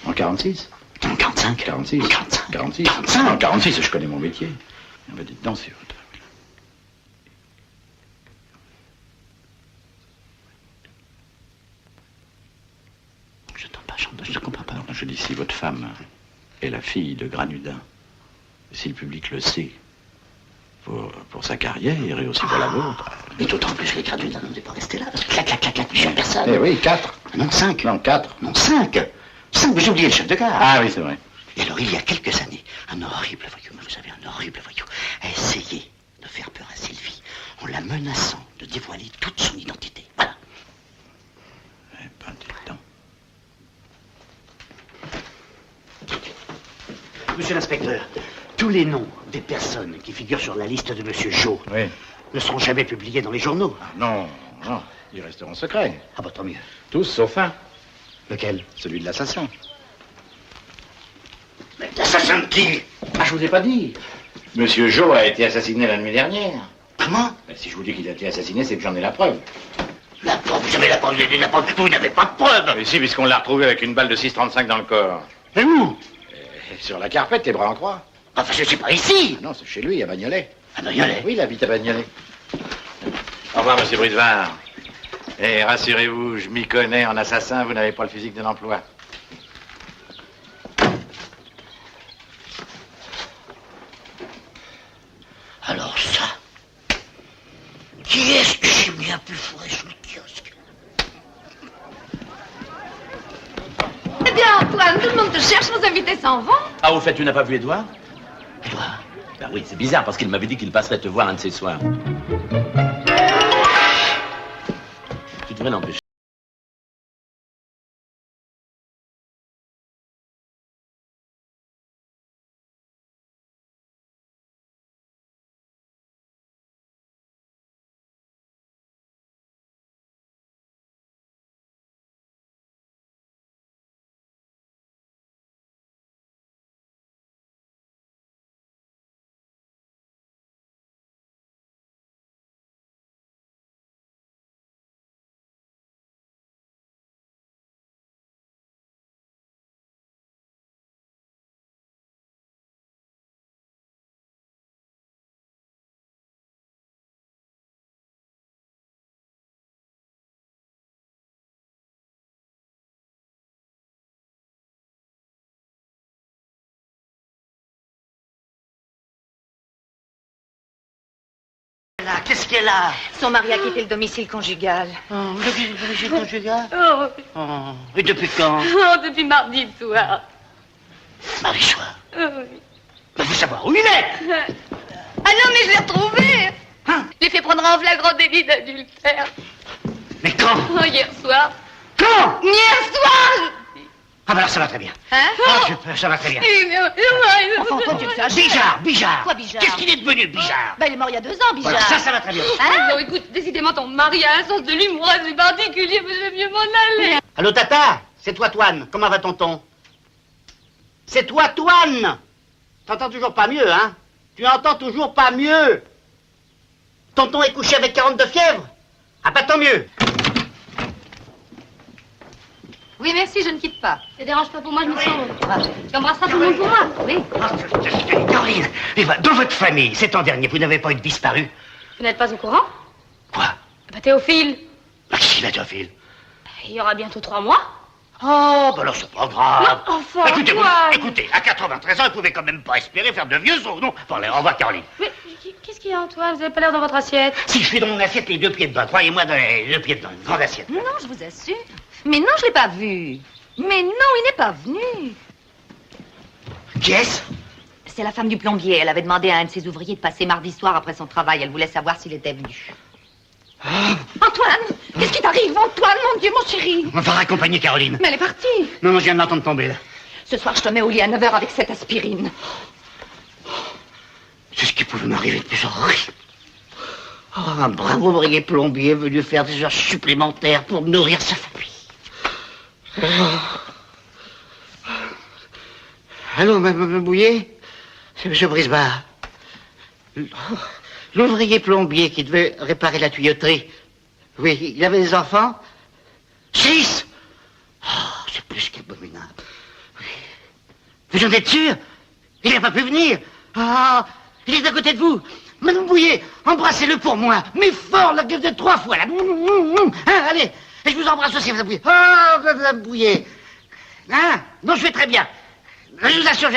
Speaker 9: En 46
Speaker 2: En 45
Speaker 9: 46
Speaker 2: En 45
Speaker 9: 46
Speaker 2: 45
Speaker 9: En 46, je connais mon métier. On va dire danser.
Speaker 2: Je ne comprends pas.
Speaker 9: Non, je dis si votre femme est la fille de Granudin, si le public le sait, pour sa carrière et aussi pour la vôtre.
Speaker 2: Mais d'autant plus que Granudin ne devait pas rester là. Parce que clac, clac, clac, clac, je personne.
Speaker 9: Eh oui, 4.
Speaker 2: Non, 5.
Speaker 9: Non, 4.
Speaker 2: Non, 5. 5, mais j'ai oublié le chef de gare.
Speaker 9: Ah oui, c'est vrai.
Speaker 2: Et alors, il y a quelques années, un horrible voyou, mais vous savez, un horrible voyou, a essayé de faire peur à Sylvie en la menaçant de dévoiler toute son identité. Voilà.
Speaker 9: Eh ben, dis donc.
Speaker 2: Monsieur l'inspecteur, tous les noms des personnes qui figurent sur la liste de Monsieur Jo ne seront jamais publiés dans les journaux.
Speaker 9: Ah, non, non, ils resteront secrets.
Speaker 2: Ah bah tant mieux.
Speaker 9: Tous sauf un.
Speaker 2: Lequel?
Speaker 9: Celui de l'assassin.
Speaker 2: Mais l'assassin de qui?
Speaker 9: Ah, je vous ai pas dit. Monsieur Jo a été assassiné la nuit dernière.
Speaker 2: Comment?
Speaker 9: Ben, si je vous dis qu'il a été assassiné, c'est que j'en ai la preuve.
Speaker 2: La preuve? Vous avez la preuve, vous n'avez pas de preuve.
Speaker 9: Mais si, puisqu'on l'a retrouvé avec une balle de 6,35 dans le corps.
Speaker 2: Mais où?
Speaker 9: Sur la carpette, les bras en croix.
Speaker 2: Enfin, je ne suis pas ici.
Speaker 9: Ah non, c'est chez lui, à Bagnolet.
Speaker 2: À Bagnolet?
Speaker 9: Oui, il habite à Bagnolet. Au revoir, monsieur Brisevard. Et rassurez-vous, je m'y connais en assassin, vous n'avez pas le physique de l'emploi.
Speaker 2: Alors ça, qui est-ce que j'ai mis à plus fourrer sous le kiosque?
Speaker 3: Eh bien, Antoine, tout le monde te cherche, nos invités s'en vont.
Speaker 1: Ah, au fait, tu n'as pas vu Édouard?
Speaker 2: Édouard?
Speaker 1: Ben oui, c'est bizarre, parce qu'il m'avait dit qu'il passerait te voir un de ces soirs. Tu devrais l'empêcher.
Speaker 2: Qu'est-ce qu'elle a?
Speaker 3: Son mari a quitté le domicile conjugal.
Speaker 2: Oh, le domicile conjugal?
Speaker 3: Oh,
Speaker 2: Oh, et depuis quand?
Speaker 3: oh, depuis mardi soir.
Speaker 2: Mardi soir?
Speaker 3: Oui.
Speaker 2: Mais vous savoir où il est?
Speaker 3: Ah non, mais je l'ai retrouvé.
Speaker 2: Hein?
Speaker 3: Je l'ai fait prendre en flagrant délit d'adultère.
Speaker 2: Mais quand?
Speaker 3: Oh, hier soir.
Speaker 2: Quand?
Speaker 3: Hier soir.
Speaker 2: Ah ben alors ça va très bien.
Speaker 3: Hein?
Speaker 2: Ça va très bien.
Speaker 3: Enfin, toi, tu le fais.
Speaker 2: Bijard.
Speaker 3: Quoi, Bijard?
Speaker 2: Qu'est-ce qu'il est devenu, le Bijard?
Speaker 3: Bah, il est mort il y a 2 ans, Bijard.
Speaker 2: Voilà, ça va très bien.
Speaker 3: Hein?
Speaker 7: Non, écoute, décidément, ton mari a un sens de l'humour assez particulier, mais je vais mieux m'en aller.
Speaker 2: Allô, Tata? C'est toi, Toine. Comment va tonton? C'est toi, Toine. T'entends toujours pas mieux, hein? Tu entends toujours pas mieux. Tonton est couché avec 42 fièvre? Ah, pas tant mieux.
Speaker 3: Oui, merci, je ne quitte pas.
Speaker 7: Ça dérange pas pour moi, je me sens. Tu embrasseras tout le monde pour moi, oui.
Speaker 2: Caroline, dans votre famille, ces temps derniers, vous n'avez pas eu de disparu?
Speaker 7: Vous n'êtes pas au courant?
Speaker 2: Quoi?
Speaker 7: Bah, Théophile.
Speaker 2: Qu'est-ce qu'il a, Théophile?
Speaker 7: Il y aura bientôt 3 mois.
Speaker 2: Oh, bah alors c'est pas grave.
Speaker 7: Non, enfin,
Speaker 2: Écoutez-vous,
Speaker 7: Antoine.
Speaker 2: écoutez, à 93 ans, vous pouvez quand même pas espérer faire de vieux os, non? Bon, allez, au revoir, Caroline.
Speaker 7: Mais qu'est-ce qu'il y a, Antoine? Vous avez pas l'air dans votre assiette.
Speaker 2: Si je suis dans mon assiette, les deux pieds dedans, croyez-moi, dans les deux pieds dedans, une grande assiette.
Speaker 7: Non, je vous assure. Mais non, je l'ai pas vu. Mais non, il n'est pas venu.
Speaker 2: Qui est-ce?
Speaker 7: C'est la femme du plombier. Elle avait demandé à un de ses ouvriers de passer mardi soir après son travail. Elle voulait savoir s'il était venu. Antoine, qu'est-ce qui t'arrive, Antoine, mon Dieu, mon chéri?
Speaker 2: On va raccompagner Caroline.
Speaker 7: Mais elle est partie.
Speaker 2: Non, non, je viens de l'entendre tomber, là.
Speaker 7: Ce soir, je te mets au lit à 9h avec cette aspirine.
Speaker 2: C'est ce qui pouvait m'arriver de plus horrible. Oh, un brave ouvrier plombier venu faire des heures supplémentaires pour nourrir sa famille. Allô, Mme Bouillet? C'est M. Brisbard. L'ouvrier plombier qui devait réparer la tuyauterie. Oui, il avait des enfants? 6! Oh, c'est plus qu'abominable. Oui. Vous en êtes sûr? Il n'a pas pu venir? Ah, il est à côté de vous. Madame Bouillet, embrassez-le pour moi. Mais fort, la gueule de 3 fois, là. Hein, allez, et je vous embrasse aussi, Madame Bouillet. Oh, Madame Bouillet. Hein? Non, je vais très bien. Je vous assure,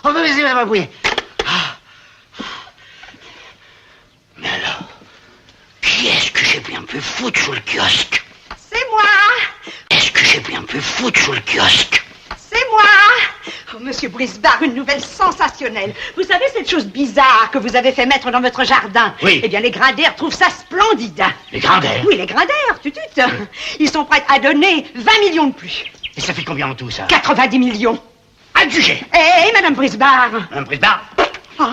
Speaker 2: on va baiser Madame Bouillet. Ah. Mais alors, qui est-ce que j'ai bien pu foutre sous le kiosque?
Speaker 4: C'est moi.
Speaker 2: Est-ce que j'ai bien pu foutre sous le kiosque?
Speaker 4: C'est moi. Oh, Monsieur Brisbard, une nouvelle sensationnelle. Vous savez cette chose bizarre que vous avez fait mettre dans votre jardin?
Speaker 2: Oui.
Speaker 4: Eh bien, les Grinders trouvent ça splendide.
Speaker 2: Les Grinders?
Speaker 4: Oui, les Grinders, tutut. Ils sont prêts à donner 20 millions de plus.
Speaker 2: Et ça fait combien en tout, ça?
Speaker 4: 90 millions.
Speaker 2: Adjugé.
Speaker 4: Eh, Madame Brisbard.
Speaker 2: Madame Brisbard?
Speaker 4: Ah.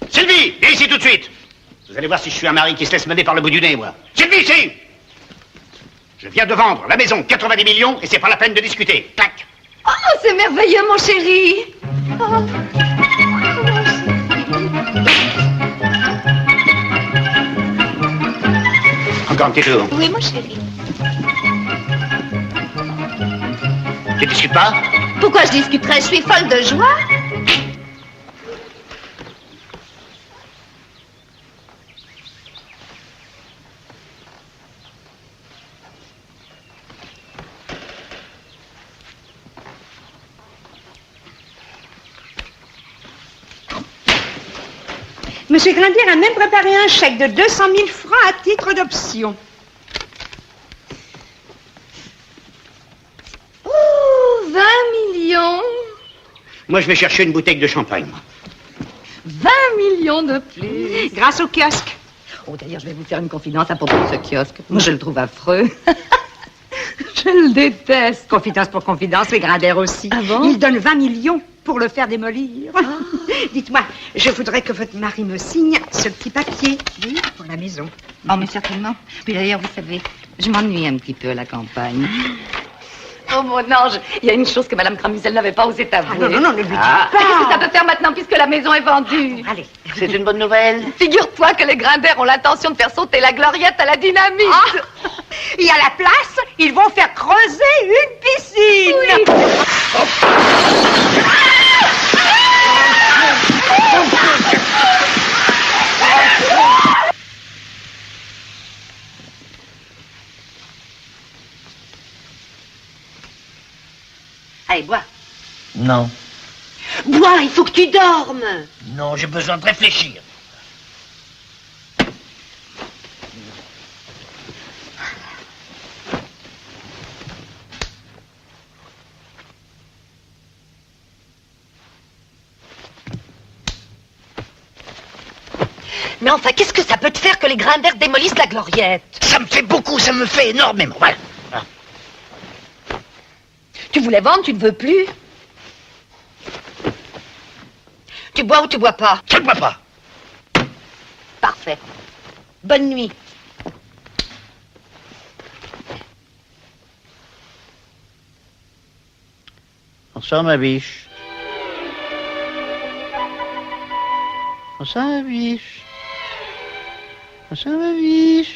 Speaker 2: Sylvie, viens ici tout de suite. Vous allez voir si je suis un mari qui se laisse mener par le bout du nez, moi. Sylvie, ici. Je viens de vendre la maison 90 millions et c'est pas la peine de discuter. Clac.
Speaker 7: Oh, c'est merveilleux, mon chéri. Oh.
Speaker 2: Encore un petit tour.
Speaker 7: Oui, mon chéri.
Speaker 2: Tu discutes pas?
Speaker 7: Pourquoi je discuterais? Je suis folle de joie.
Speaker 4: Monsieur Grindier a même préparé un chèque de 200 000 francs à titre d'option.
Speaker 7: Oh, 20 millions.
Speaker 2: Moi, je vais chercher une bouteille de champagne, moi.
Speaker 7: 20 millions de plus.
Speaker 4: Grâce au kiosque.
Speaker 7: Oh, d'ailleurs, je vais vous faire une confidence à propos de ce kiosque. Moi, je le trouve affreux. Je le déteste.
Speaker 4: Confidence pour confidence, les Grinders aussi.
Speaker 7: Ah bon?
Speaker 4: Ils donnent 20 millions pour le faire démolir. Dites-moi, je voudrais que votre mari me signe ce petit papier, oui, pour la maison.
Speaker 7: Oh, mais certainement. Puis d'ailleurs, vous savez, je m'ennuie un petit peu à la campagne. Oh, mon ange, il y a une chose que Madame Cramusel n'avait pas osé t'avouer.
Speaker 4: Ah, non, ne lui dites
Speaker 7: Mais qu'est-ce que
Speaker 4: pas.
Speaker 7: ça peut faire maintenant puisque la maison est vendue?
Speaker 4: Allez.
Speaker 2: C'est une bonne nouvelle.
Speaker 7: Figure-toi que les Grinders ont l'intention de faire sauter la gloriette à la dynamite.
Speaker 4: Ah, et à la place, ils vont faire creuser une piscine.
Speaker 7: Oui.
Speaker 2: Allez, bois.
Speaker 1: Non.
Speaker 2: Bois, il faut que tu dormes. Non, j'ai besoin de réfléchir.
Speaker 7: Mais enfin, qu'est-ce que ça peut te faire que les Grinders démolissent la gloriette?
Speaker 2: Ça me fait beaucoup, ça me fait énormément. Voilà.
Speaker 7: Tu voulais vendre, tu ne veux plus? Tu bois ou tu bois pas?
Speaker 2: Je ne bois pas.
Speaker 7: Parfait. Bonne nuit.
Speaker 2: Bonsoir, ma biche. Bonsoir, ma biche. Bonsoir, ma biche.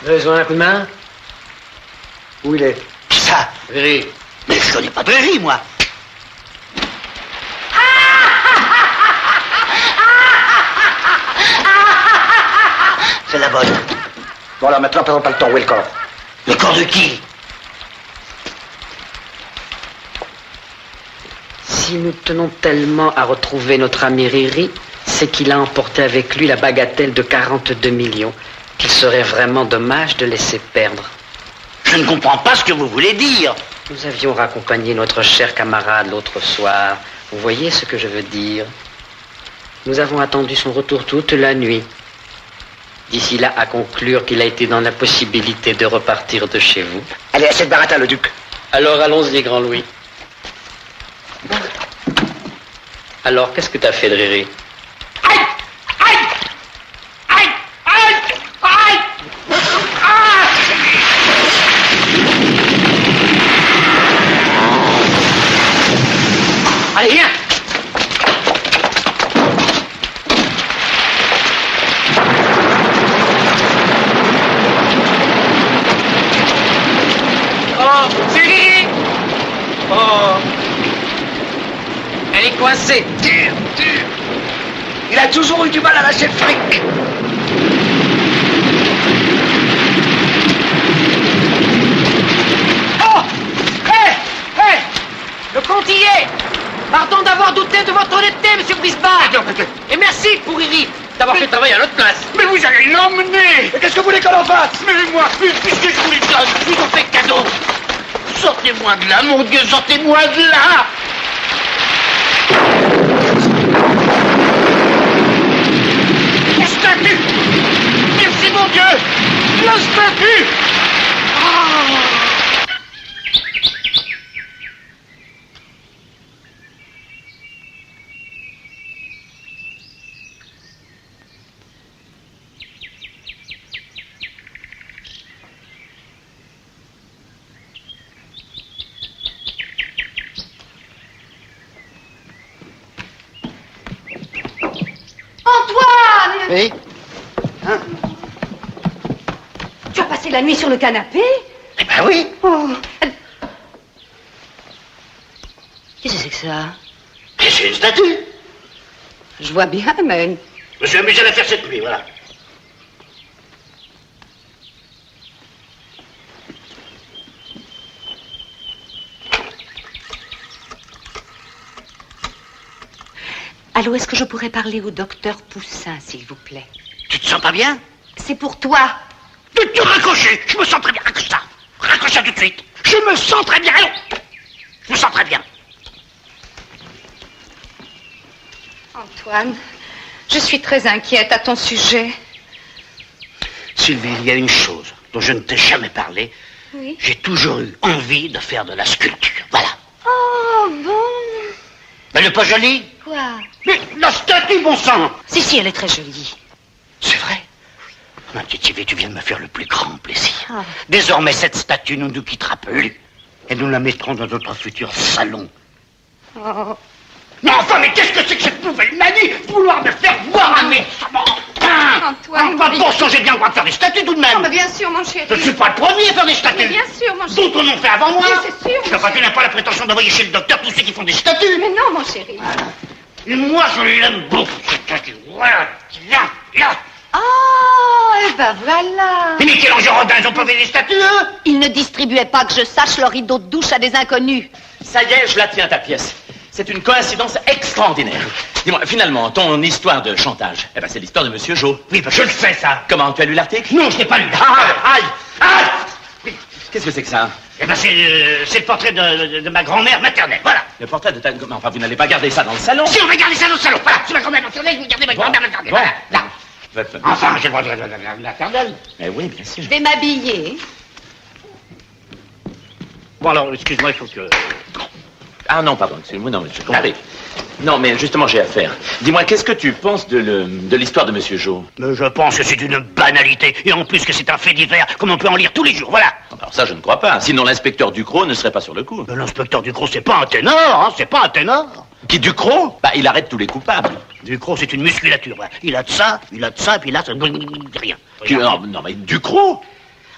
Speaker 8: Vous avez besoin d'un coup de main? Où il est?
Speaker 2: Qui ça?
Speaker 8: Riri.
Speaker 2: Mais je connais pas de Riri, moi. C'est la bonne.
Speaker 8: Bon alors maintenant, perdons pas le temps. Où est le corps?
Speaker 2: Le corps de qui?
Speaker 10: Si nous tenons tellement à retrouver notre ami Riri, c'est qu'il a emporté avec lui la bagatelle de 42 millions, qu'il serait vraiment dommage de laisser perdre.
Speaker 2: Je ne comprends pas ce que vous voulez dire.
Speaker 10: Nous avions raccompagné notre cher camarade l'autre soir. Vous voyez ce que je veux dire? Nous avons attendu son retour toute la nuit. D'ici là, à conclure qu'il a été dans la possibilité de repartir de chez vous.
Speaker 2: Allez, à cette baratin, le duc.
Speaker 10: Alors allons-y, grand Louis. Alors, qu'est-ce que t'as fait de Riri?
Speaker 2: Aïe! Aïe! Aïe! Aïe! Aïe!
Speaker 10: Allez, viens! Oh, c'est Riri! Oh! Elle est coincée!
Speaker 2: Tire! Tire! Il a toujours eu du mal à lâcher le fric.
Speaker 10: Oh! Hé! Hé! Le compte y est! Pardon d'avoir douté de votre honnêteté, monsieur Brisbane! Et merci pour Riri d'avoir fait travailler à notre place!
Speaker 2: Mais vous allez l'emmener!
Speaker 8: Mais qu'est-ce que vous voulez qu'on en fasse?
Speaker 2: Mais moi, puisque je vous les donne, je vous en fais cadeau. Sortez-moi de là, mon Dieu, sortez-moi de là! La statue! Merci, mon Dieu! La statue!
Speaker 7: Antoine!
Speaker 2: Oui?
Speaker 7: Tu as passé la nuit sur le canapé?
Speaker 2: Eh ben oui!
Speaker 7: Oh. Qu'est-ce que c'est que ça?
Speaker 2: Mais c'est une statue!
Speaker 7: Je vois bien, mais...
Speaker 2: Je me suis amusé à la faire cette nuit, voilà.
Speaker 7: Allô, est-ce que je pourrais parler au docteur Poussin, s'il vous plaît?
Speaker 2: Tu te sens pas bien?
Speaker 7: C'est pour toi.
Speaker 2: De te raccrocher! Je me sens très bien, raccroche ça! Raccroche ça tout de suite! Je me sens très bien! Allons! Je me sens très bien!
Speaker 7: Antoine, je suis très inquiète à ton sujet.
Speaker 2: Sylvie, il y a une chose dont je ne t'ai jamais parlé.
Speaker 7: Oui?
Speaker 2: J'ai toujours eu envie de faire de la sculpture. Voilà.
Speaker 7: Oh, bon.
Speaker 2: Elle n'est pas jolie?
Speaker 7: Quoi?
Speaker 2: Mais la statue, bon sang!
Speaker 7: Si, elle est très jolie.
Speaker 2: C'est vrai? Ma petite Sylvie, tu viens de me faire le plus grand plaisir.
Speaker 7: Ah.
Speaker 2: Désormais, cette statue ne nous quittera plus. Et nous la mettrons dans notre futur salon.
Speaker 7: Oh.
Speaker 2: Mais enfin, mais qu'est-ce que c'est que cette nouvelle manie? Vouloir me faire voir un médecin!
Speaker 7: Antoine,
Speaker 2: Enfin, bon sang, j'ai bien le droit de faire des statues tout de même!
Speaker 7: Oh, mais bien sûr, mon chéri.
Speaker 2: Je ne suis pas le premier à faire des statues!
Speaker 7: Mais bien sûr, mon chéri.
Speaker 2: D'autres en ont fait avant moi!
Speaker 7: Oui, c'est sûr,
Speaker 2: Je crois que tu n'as pas la prétention d'envoyer chez le docteur tous ceux qui font des statues!
Speaker 7: Mais non, mon chéri.
Speaker 2: Et moi, je l'aime beaucoup, cette statue! Voilà, tiens, là!
Speaker 7: Oh, eh ben voilà.
Speaker 2: Mais quel Rodin, ils ont pas fait des statues, eux?
Speaker 7: Ils ne distribuaient pas que je sache leur rideau de douche à des inconnus.
Speaker 1: Ça y est, je la tiens, ta pièce. C'est une coïncidence extraordinaire. Dis-moi, finalement, ton histoire de chantage, eh ben, c'est l'histoire de Monsieur Jo.
Speaker 2: Oui, ben, je le sais, ça!
Speaker 1: Comment, tu as lu l'article?
Speaker 2: Non, je n'ai pas lu!
Speaker 1: Aïe!
Speaker 2: Aïe! Oui.
Speaker 1: Qu'est-ce que c'est que ça?
Speaker 2: Eh ben, c'est le portrait de ma grand-mère maternelle, voilà!
Speaker 1: Le portrait de ta... Enfin, vous n'allez pas garder ça dans le salon?
Speaker 2: Si, on va garder ça dans le salon, voilà! C'est ma grand-mère maternelle, je vais garder ma grand-mère maternelle, voilà! Là! Enfin, j'ai le droit de la maternelle.
Speaker 1: Mais oui, bien sûr.
Speaker 7: Je vais m'habiller.
Speaker 2: Bon, alors, excuse-moi, il faut que...
Speaker 1: Ah non, pardon, excuse-moi, non, mais je compris. Non, mais justement, j'ai affaire. Dis-moi, qu'est-ce que tu penses de l'histoire de Monsieur Jo?
Speaker 2: Mais je pense que c'est une banalité, et en plus que c'est un fait divers, comme on peut en lire tous les jours, voilà.
Speaker 1: Alors ça, je ne crois pas. Sinon, l'inspecteur Ducrot ne serait pas sur le coup.
Speaker 2: L'inspecteur Ducrot, c'est pas un ténor, hein, c'est pas un ténor.
Speaker 1: Qui, Ducrot? Bah, il arrête tous les coupables.
Speaker 2: Ducrot, c'est une musculature, voilà. Il a de ça, et puis là, ça... Rien.
Speaker 1: Non, mais Ducrot?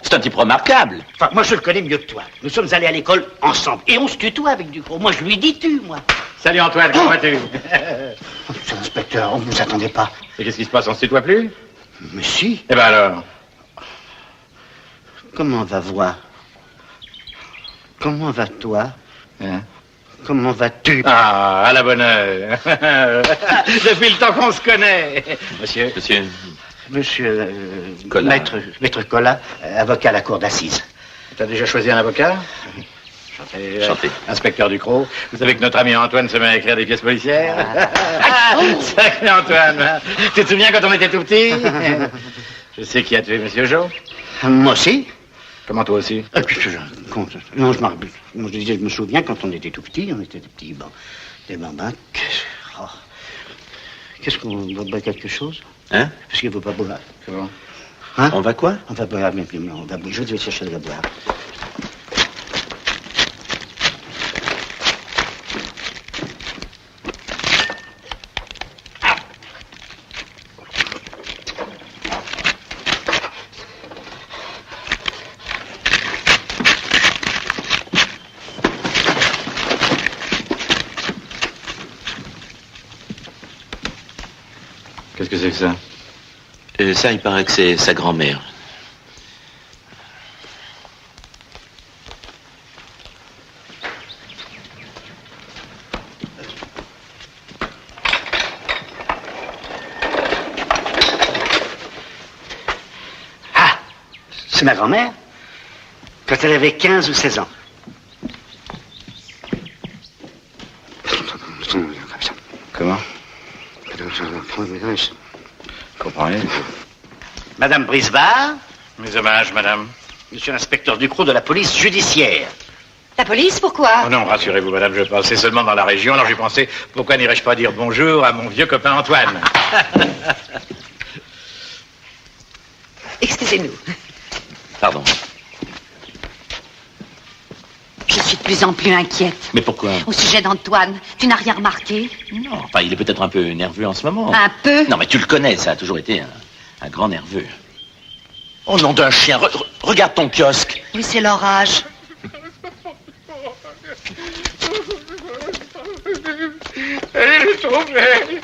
Speaker 1: C'est un type remarquable.
Speaker 2: Enfin, moi, je le connais mieux que toi. Nous sommes allés à l'école ensemble. Et on se tutoie avec Ducrot. Moi, je lui dis tu, moi.
Speaker 9: Salut Antoine, comment vas-tu?
Speaker 2: Monsieur l'inspecteur, on ne vous attendait pas.
Speaker 9: Et qu'est-ce qui se passe, on se tutoie plus?
Speaker 2: Mais si.
Speaker 9: Eh ben alors?
Speaker 2: Comment va voir? Comment va toi?
Speaker 9: Hein?
Speaker 2: Comment vas-tu?
Speaker 9: Ah, à la bonne heure. Depuis le temps qu'on se connaît. Monsieur?
Speaker 2: Monsieur
Speaker 1: Collat.
Speaker 2: Maître Collat, avocat à la cour d'assises.
Speaker 9: T'as déjà choisi un avocat?
Speaker 1: Chantez.
Speaker 9: Inspecteur Ducrot, vous savez que notre ami Antoine se met à écrire des pièces policières? Sacré Antoine, hein. Tu te souviens quand on était tout petit? Je sais qui a tué Monsieur Jo.
Speaker 2: Moi aussi.
Speaker 9: Comment toi aussi?
Speaker 2: Non, je m'en rappelle. Moi, je disais, je me souviens quand on était tout petit, on était des petits, bon, des bambins. Qu'est-ce qu'on va boire quelque chose?
Speaker 1: Hein?
Speaker 2: Parce qu'il ne faut pas boire.
Speaker 9: Comment?
Speaker 2: Hein?
Speaker 1: On va quoi?
Speaker 2: On va boire, mais on va boire. Je vais chercher de la boire.
Speaker 9: Qu'est-ce que c'est que ça?
Speaker 1: Ça, il paraît que c'est sa grand-mère.
Speaker 2: Ah! C'est ma grand-mère? Quand elle avait 15 ou 16 ans.
Speaker 9: Comment? Comprenez?
Speaker 2: Madame Brisbard,
Speaker 9: Mes hommages, madame.
Speaker 2: monsieur l'inspecteur Ducrot de la police judiciaire.
Speaker 7: La police, pourquoi?
Speaker 9: Oh non, rassurez-vous, madame, je passais seulement dans la région, alors j'ai pensé, pourquoi n'irais-je pas dire bonjour à mon vieux copain Antoine?
Speaker 7: Excusez-nous.
Speaker 1: Pardon.
Speaker 7: Je suis de plus en plus inquiète.
Speaker 1: Mais pourquoi?
Speaker 7: Au sujet d'Antoine, tu n'as rien remarqué?
Speaker 1: Non, enfin, il est peut-être un peu nerveux en ce moment.
Speaker 7: Un peu?
Speaker 1: Non, mais tu le connais, ça a toujours été un grand nerveux. Oh nom d'un chien, regarde ton kiosque.
Speaker 7: Oui, c'est l'orage.
Speaker 8: Elle est tombée.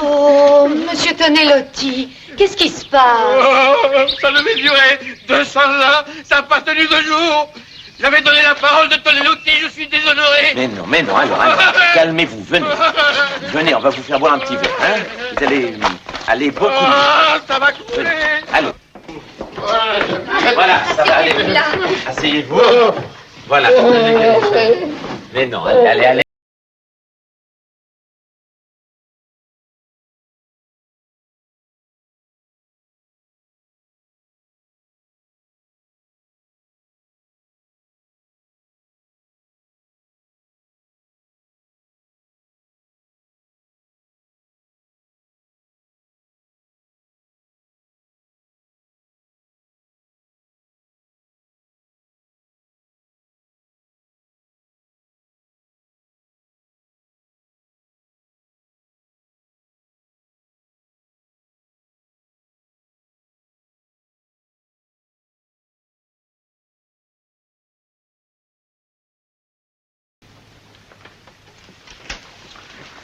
Speaker 7: Oh, monsieur Tonelotti, qu'est-ce qui se passe?
Speaker 8: Oh, ça devait durer 200 ans. Ça n'a pas tenu 2 jours. J'avais donné la parole de Tonelotti, je suis déshonoré.
Speaker 1: Mais non, alors, calmez-vous, venez. Venez, on va vous faire boire un petit verre, hein. Vous allez aller beaucoup mieux.
Speaker 8: Ah, ça va couler.
Speaker 1: Venez, allez. Voilà, ça va aller. Asseyez-vous. Voilà. Mais non, allez.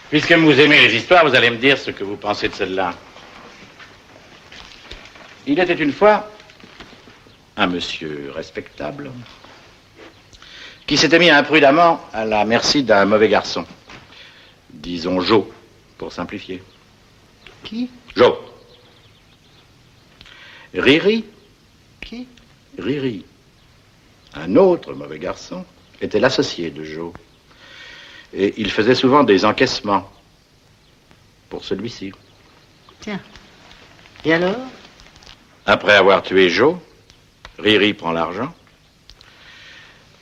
Speaker 9: Puisque vous aimez les histoires, vous allez me dire ce que vous pensez de celle-là. Il était une fois un monsieur respectable qui s'était mis imprudemment à la merci d'un mauvais garçon. Disons Joe, pour simplifier.
Speaker 2: Qui?
Speaker 9: Joe. Riri.
Speaker 2: Qui?
Speaker 9: Riri. Un autre mauvais garçon était l'associé de Joe. Et il faisait souvent des encaissements pour celui-ci.
Speaker 2: Tiens. Et alors?
Speaker 9: Après avoir tué Joe, Riri prend l'argent.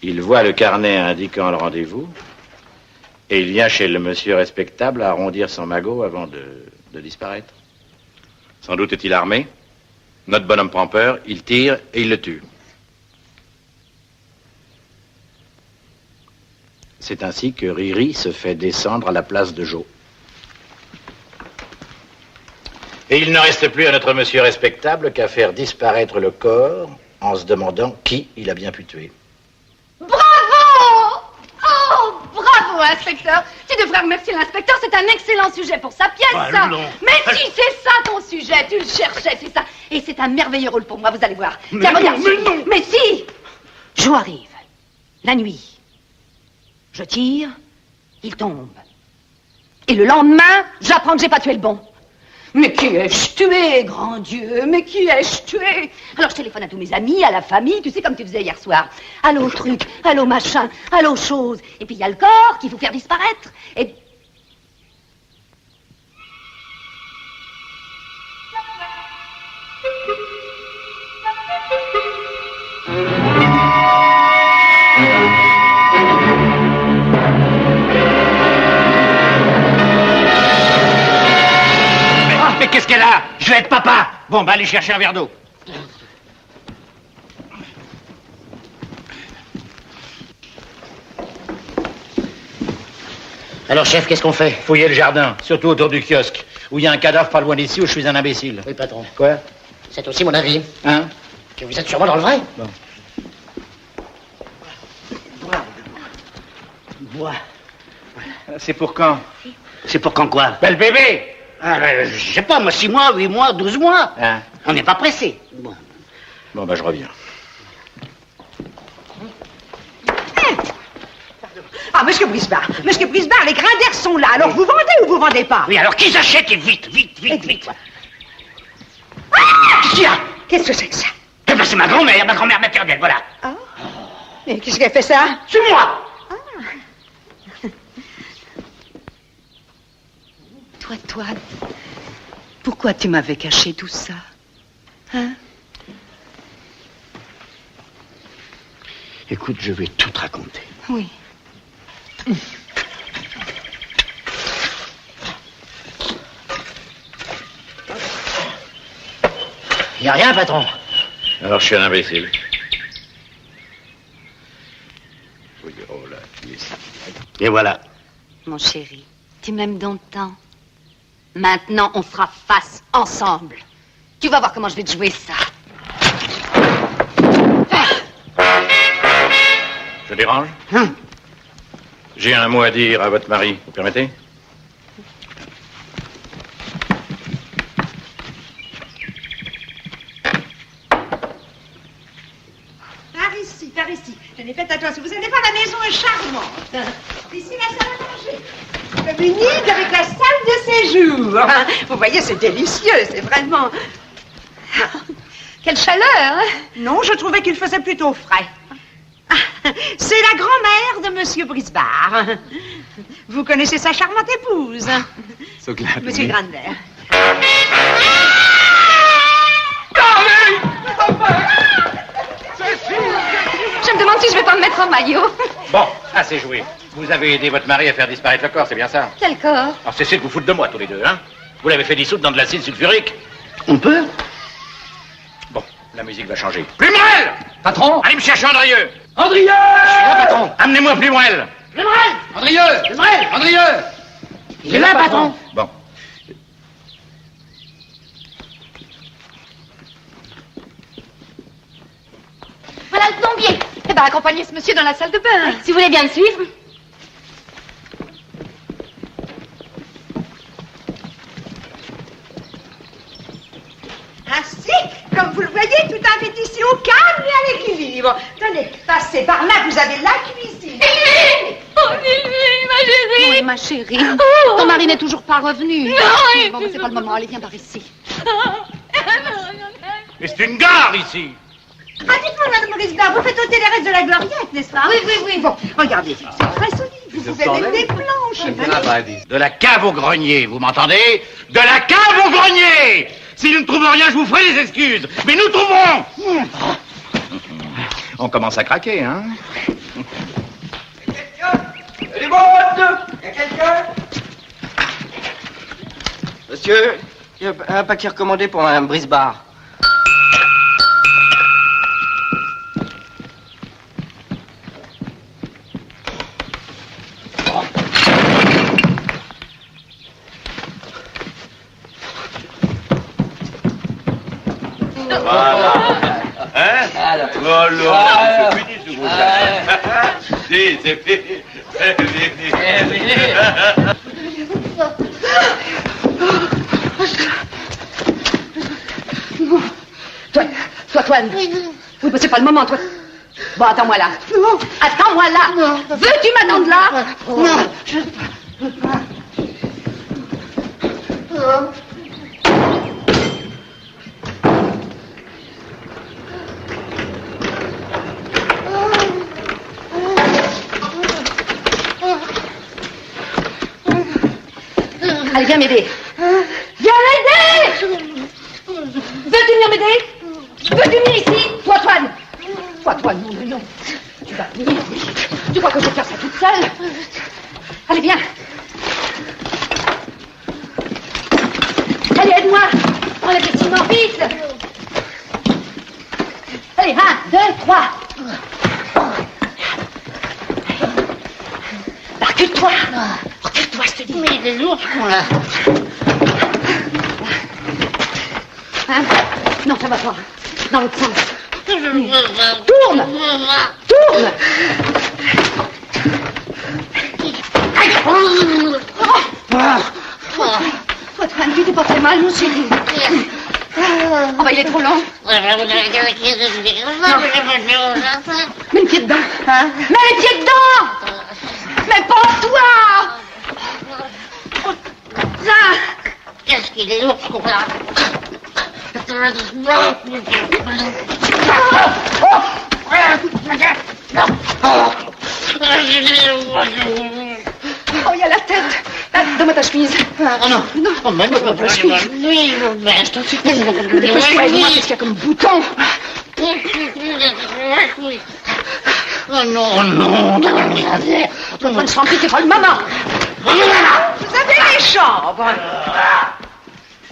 Speaker 9: Il voit le carnet indiquant le rendez-vous. Et il vient chez le monsieur respectable arrondir son magot avant de disparaître. Sans doute est-il armé. Notre bonhomme prend peur, il tire et il le tue. C'est ainsi que Riri se fait descendre à la place de Joe. Et il ne reste plus à notre monsieur respectable qu'à faire disparaître le corps en se demandant qui il a bien pu tuer.
Speaker 7: Bravo! Oh, bravo, inspecteur. Tu devrais remercier l'inspecteur, c'est un excellent sujet pour sa pièce, ça. Mais si c'est ça ton sujet, tu le cherchais, c'est ça. Et c'est un merveilleux rôle pour moi, vous allez voir. Tiens, regarde. Mais si! Joe arrive, la nuit. Je tire, il tombe. Et le lendemain, j'apprends que j'ai pas tué le bon. Mais qui ai-je tué, grand Dieu? Mais qui ai-je tué? Alors je téléphone à tous mes amis, à la famille, tu sais, comme tu faisais hier soir. Allô truc, allô machin, allô chose. Et puis il y a le corps qu'il faut faire disparaître. Et...
Speaker 6: Mais qu'est-ce qu'elle a? Je vais être papa. Bon, bah allez chercher un verre d'eau.
Speaker 10: Alors, chef, qu'est-ce qu'on fait?
Speaker 9: Fouillez le jardin, surtout autour du kiosque, où il y a un cadavre pas loin d'ici où je suis un imbécile.
Speaker 10: Oui, patron.
Speaker 9: Quoi?
Speaker 10: C'est aussi mon avis.
Speaker 9: Hein?
Speaker 10: Que vous êtes sûrement dans le vrai.
Speaker 9: Bon.
Speaker 2: Bois.
Speaker 6: C'est pour quand?
Speaker 2: C'est pour quand quoi?
Speaker 6: Ben, le bébé!
Speaker 2: Ah, je sais pas, moi, 6 mois, 8 mois, 12 mois.
Speaker 9: Hein?
Speaker 2: On n'est pas pressé. Bon.
Speaker 9: Bon, bah je reviens.
Speaker 4: Ah, monsieur Brisbard, les grains d'air sont là. Alors vous vendez ou vous vendez pas?
Speaker 2: Oui, alors qu'ils achètent et vite, vite, vite, vite.
Speaker 4: Ah! Qu'est-ce qu'il y a? Qu'est-ce que c'est que ça?
Speaker 2: Eh ben, c'est ma grand-mère maternelle, voilà.
Speaker 4: Ah. Mais qu'est-ce qu'elle fait ça?
Speaker 2: C'est moi.
Speaker 7: Toi, pourquoi tu m'avais caché tout ça? Hein?
Speaker 2: Écoute, je vais tout te raconter.
Speaker 7: Oui.
Speaker 10: Y a rien, patron.
Speaker 9: Alors je suis un imbécile. Oui, oh là, tu es...
Speaker 2: Et voilà.
Speaker 7: Mon chéri, tu m'aimes donc tant. Maintenant, on fera face ensemble. Tu vas voir comment je vais te jouer ça.
Speaker 9: Je dérange?
Speaker 2: Hein?
Speaker 9: J'ai un mot à dire à votre mari, vous permettez?
Speaker 4: Par ici. Tenez, faites attention, vous allez voir, la maison est charmante. Ici, la salle à manger. Comme unique avec la salle de séjour. Vous voyez, c'est délicieux, c'est vraiment...
Speaker 7: Quelle chaleur, hein?
Speaker 4: Non, je trouvais qu'il faisait plutôt frais. C'est la grand-mère de Monsieur Brisbard. Vous connaissez sa charmante épouse,
Speaker 8: So glad.
Speaker 4: Monsieur Grandler.
Speaker 7: Je me demande si je vais pas me mettre en maillot.
Speaker 9: Bon, assez joué. Vous avez aidé votre mari à faire disparaître le corps, c'est bien ça?
Speaker 7: Quel corps?
Speaker 9: Alors cessez de vous foutre de moi tous les deux, hein? Vous l'avez fait dissoudre dans de l'acide sulfurique?
Speaker 2: On peut?
Speaker 9: Bon, la musique va changer. Plumerel!
Speaker 6: Patron!
Speaker 9: Allez me chercher Andrieux!
Speaker 6: Andrieux!
Speaker 9: Je suis là, patron! Amenez-moi Plumerel!
Speaker 6: Andrieux! Andrieux!
Speaker 2: Il est là, patron.
Speaker 9: Bon.
Speaker 7: Voilà le plombier. Eh ben, accompagnez ce monsieur dans la salle de bain. Si vous voulez bien me suivre.
Speaker 4: Ainsi, comme vous le voyez, tout invite ici au calme et à l'équilibre. Tenez, passez par là, vous avez la cuisine.
Speaker 7: Oh, Lily, ma chérie. Oui, ma chérie.
Speaker 3: Oh.
Speaker 7: Ton mari n'est toujours pas revenu.
Speaker 3: Non,
Speaker 7: Bon, ben, c'est pas le moment. Allez, viens par ici.
Speaker 9: Mais c'est une gare ici!
Speaker 4: Ah, dites-moi, Madame Brisbard, vous faites ôter les restes de la gloriette, n'est-ce pas?
Speaker 7: Oui, oui, oui.
Speaker 4: Bon, regardez, c'est très solide. Vous pouvez mettre des planches.
Speaker 9: De la cave au grenier, vous m'entendez? De la cave au grenier! Si nous ne trouvons rien, je vous ferai des excuses. Mais nous trouverons! On commence à craquer, hein?
Speaker 8: Les bonnes! Y a quelqu'un?
Speaker 10: Monsieur, il y a un paquet recommandé pour Madame Brisbard.
Speaker 9: Oh non, c'est fini ce gros chagrin. Si, c'est fini. C'est fini.
Speaker 7: Toi, Toine. Oui, mais c'est pas le moment, toi. Bon, attends-moi là. Non. Attends-moi là. Non. Veux-tu m'attendre là?
Speaker 4: Non, je peux pas. Non.
Speaker 7: Allez, viens m'aider. Viens m'aider! Veux-tu venir m'aider? Veux-tu venir ici? Toi, Toine. Toi, Toine, non. Tu vas venir. Tu crois que je vais faire ça toute seule? Allez, viens. Allez, aide-moi. Prends les petits ciments, vite. Allez, 1, 2, 3. Recule-toi. Recule-toi, je te dis.
Speaker 4: Mais il est lourd, ce con-là.
Speaker 7: Hein? Non, ça va pas. Dans l'autre sens.
Speaker 4: Tourne.
Speaker 7: Tourne. Toi, Toine, tu t'es pas très mal, mon chéri. Oh, bah, il est trop long. Mets le pied dedans. Hein? Mets les pieds dedans. Mais pas toi. Ça.
Speaker 4: Qu'est-ce qu'il est lourd, ce con-là.
Speaker 7: Oh, il y a la tête. Ah, donne-moi ta chemise.
Speaker 2: Oh non. Oh, même pas
Speaker 7: ta chemise. Je t'en supplie. Dépêche-toi, aide-moi, qu'est-ce qu'il y a comme bouton?
Speaker 2: Oh non, non.
Speaker 7: Toi, je t'en prie, t'es pas le maman.
Speaker 4: Vous avez les chambres.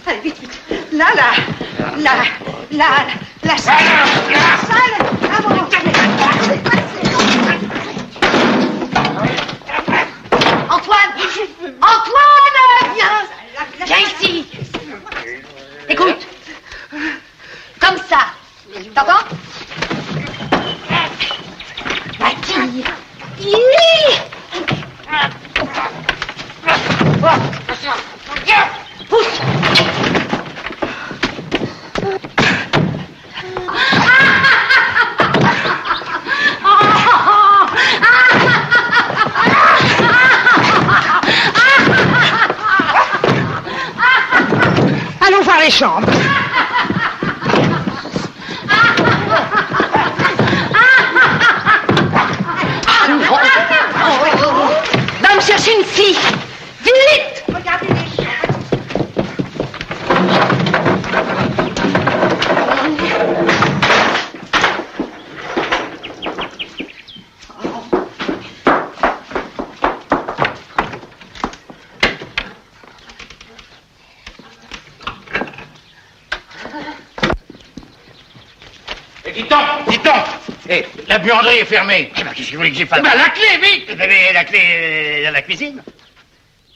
Speaker 4: Allez, vite, vite. La salle. La salle. Ah bon,
Speaker 7: Antoine, viens ici. Écoute, comme ça, t'entends? Mathilde, pousse.
Speaker 4: allons voir les chambres.
Speaker 7: Va me chercher une scie. Vite!
Speaker 4: Regardez les chambres.
Speaker 6: Dis-donc. Eh, la buanderie est fermée.
Speaker 2: Eh ben, qu'est-ce que vous voulez que j'ai fasse?
Speaker 6: Eh ben, la clé, vite!
Speaker 2: Vous avez la clé dans la cuisine?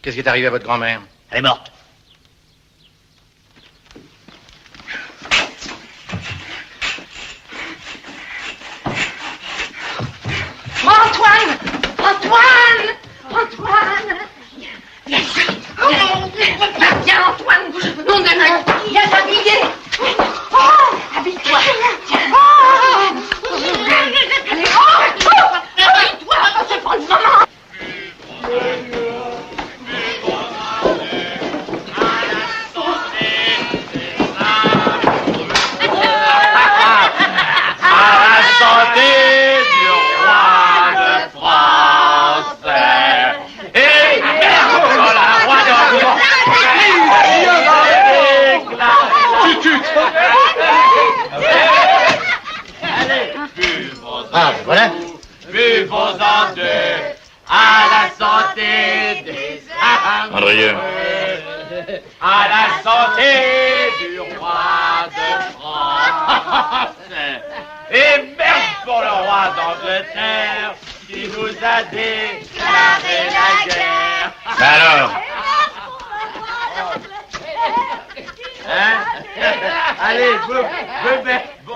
Speaker 9: Qu'est-ce qui est arrivé à votre grand-mère?
Speaker 2: Elle est morte.
Speaker 7: Antoine! Viens ici. Viens, Antoine. Non, viens t'habiller. Habille-toi. Allez, habille-toi, c'est pas le moment.
Speaker 2: Ah, voilà.
Speaker 9: Buvons-en deux à la santé des Andrieux. À la santé du roi de France. Et merde pour le roi d'Angleterre qui nous a déclaré la guerre. Alors hein? Allez, Bon,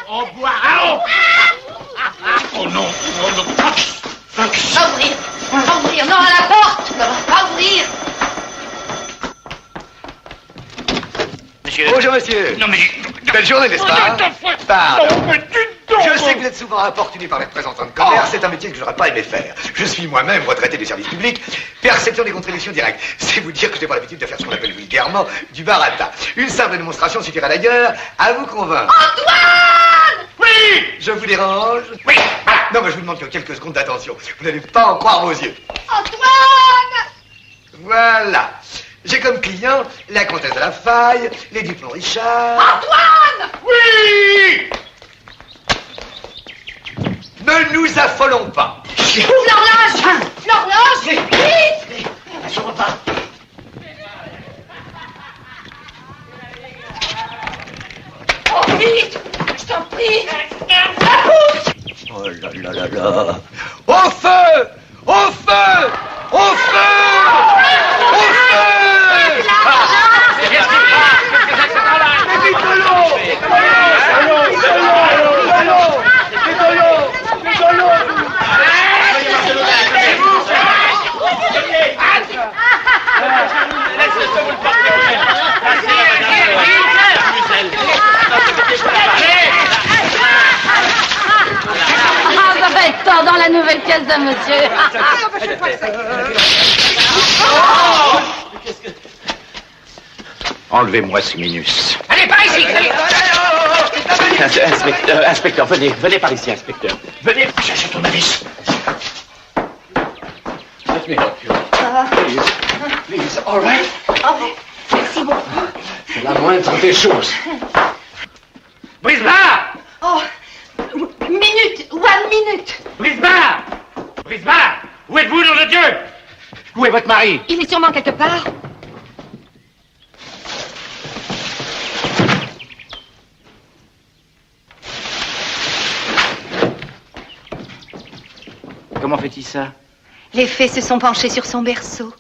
Speaker 9: on boit à eau. Oh non, oh non.
Speaker 7: Pas ouvrir. Pas ouvrir. Non, à la porte. Pas ouvrir.
Speaker 9: Monsieur.
Speaker 11: Bonjour, monsieur.
Speaker 9: Non, mais...
Speaker 11: Belle journée, n'est-ce pas? Pardon.
Speaker 9: Non, mais tu
Speaker 11: Je sais que vous êtes souvent importuné par les représentants de commerce. C'est un métier que je n'aurais pas aimé faire. Je suis moi-même retraité du service public. Perception des contributions directes. C'est vous dire que j'ai pas l'habitude de faire ce qu'on appelle vulgairement du baratin. Une simple démonstration suffira d'ailleurs à vous convaincre.
Speaker 7: Antoine!
Speaker 11: Oui! Je vous dérange?
Speaker 9: Oui!
Speaker 11: Non, mais je vous demande que quelques secondes d'attention. Vous n'allez pas en croire vos yeux.
Speaker 7: Antoine!
Speaker 11: Voilà. J'ai comme client la comtesse de la Faille, les Dupont Richard...
Speaker 7: Antoine!
Speaker 11: Oui! Ne nous affolons pas.
Speaker 7: Ouvre l'horloge! L'horloge! Vite!
Speaker 2: Je repars.
Speaker 7: Oh, vite! Je t'en prie! La pousse!
Speaker 11: Oh là là là là. Au feu! Au feu! Au feu! Au feu!
Speaker 7: Ah, ça va être tort dans la nouvelle pièce de monsieur.
Speaker 9: Enlevez-moi ce minus.
Speaker 2: Allez, par ici, allez.
Speaker 1: Inspecteur, venez par ici, inspecteur. Venez.
Speaker 2: Cherchez ton avis.
Speaker 8: Let me help you. Please, all right?
Speaker 7: Merci beaucoup.
Speaker 8: C'est la moindre des choses.
Speaker 9: Brisbard!
Speaker 7: Oh, one minute.
Speaker 9: Brisbard! Brisbard! Où êtes-vous, nom de Dieu? Où est votre mari?
Speaker 7: Il est sûrement quelque part.
Speaker 9: Comment fait-il ça?
Speaker 7: Les fées se sont penchés sur son berceau.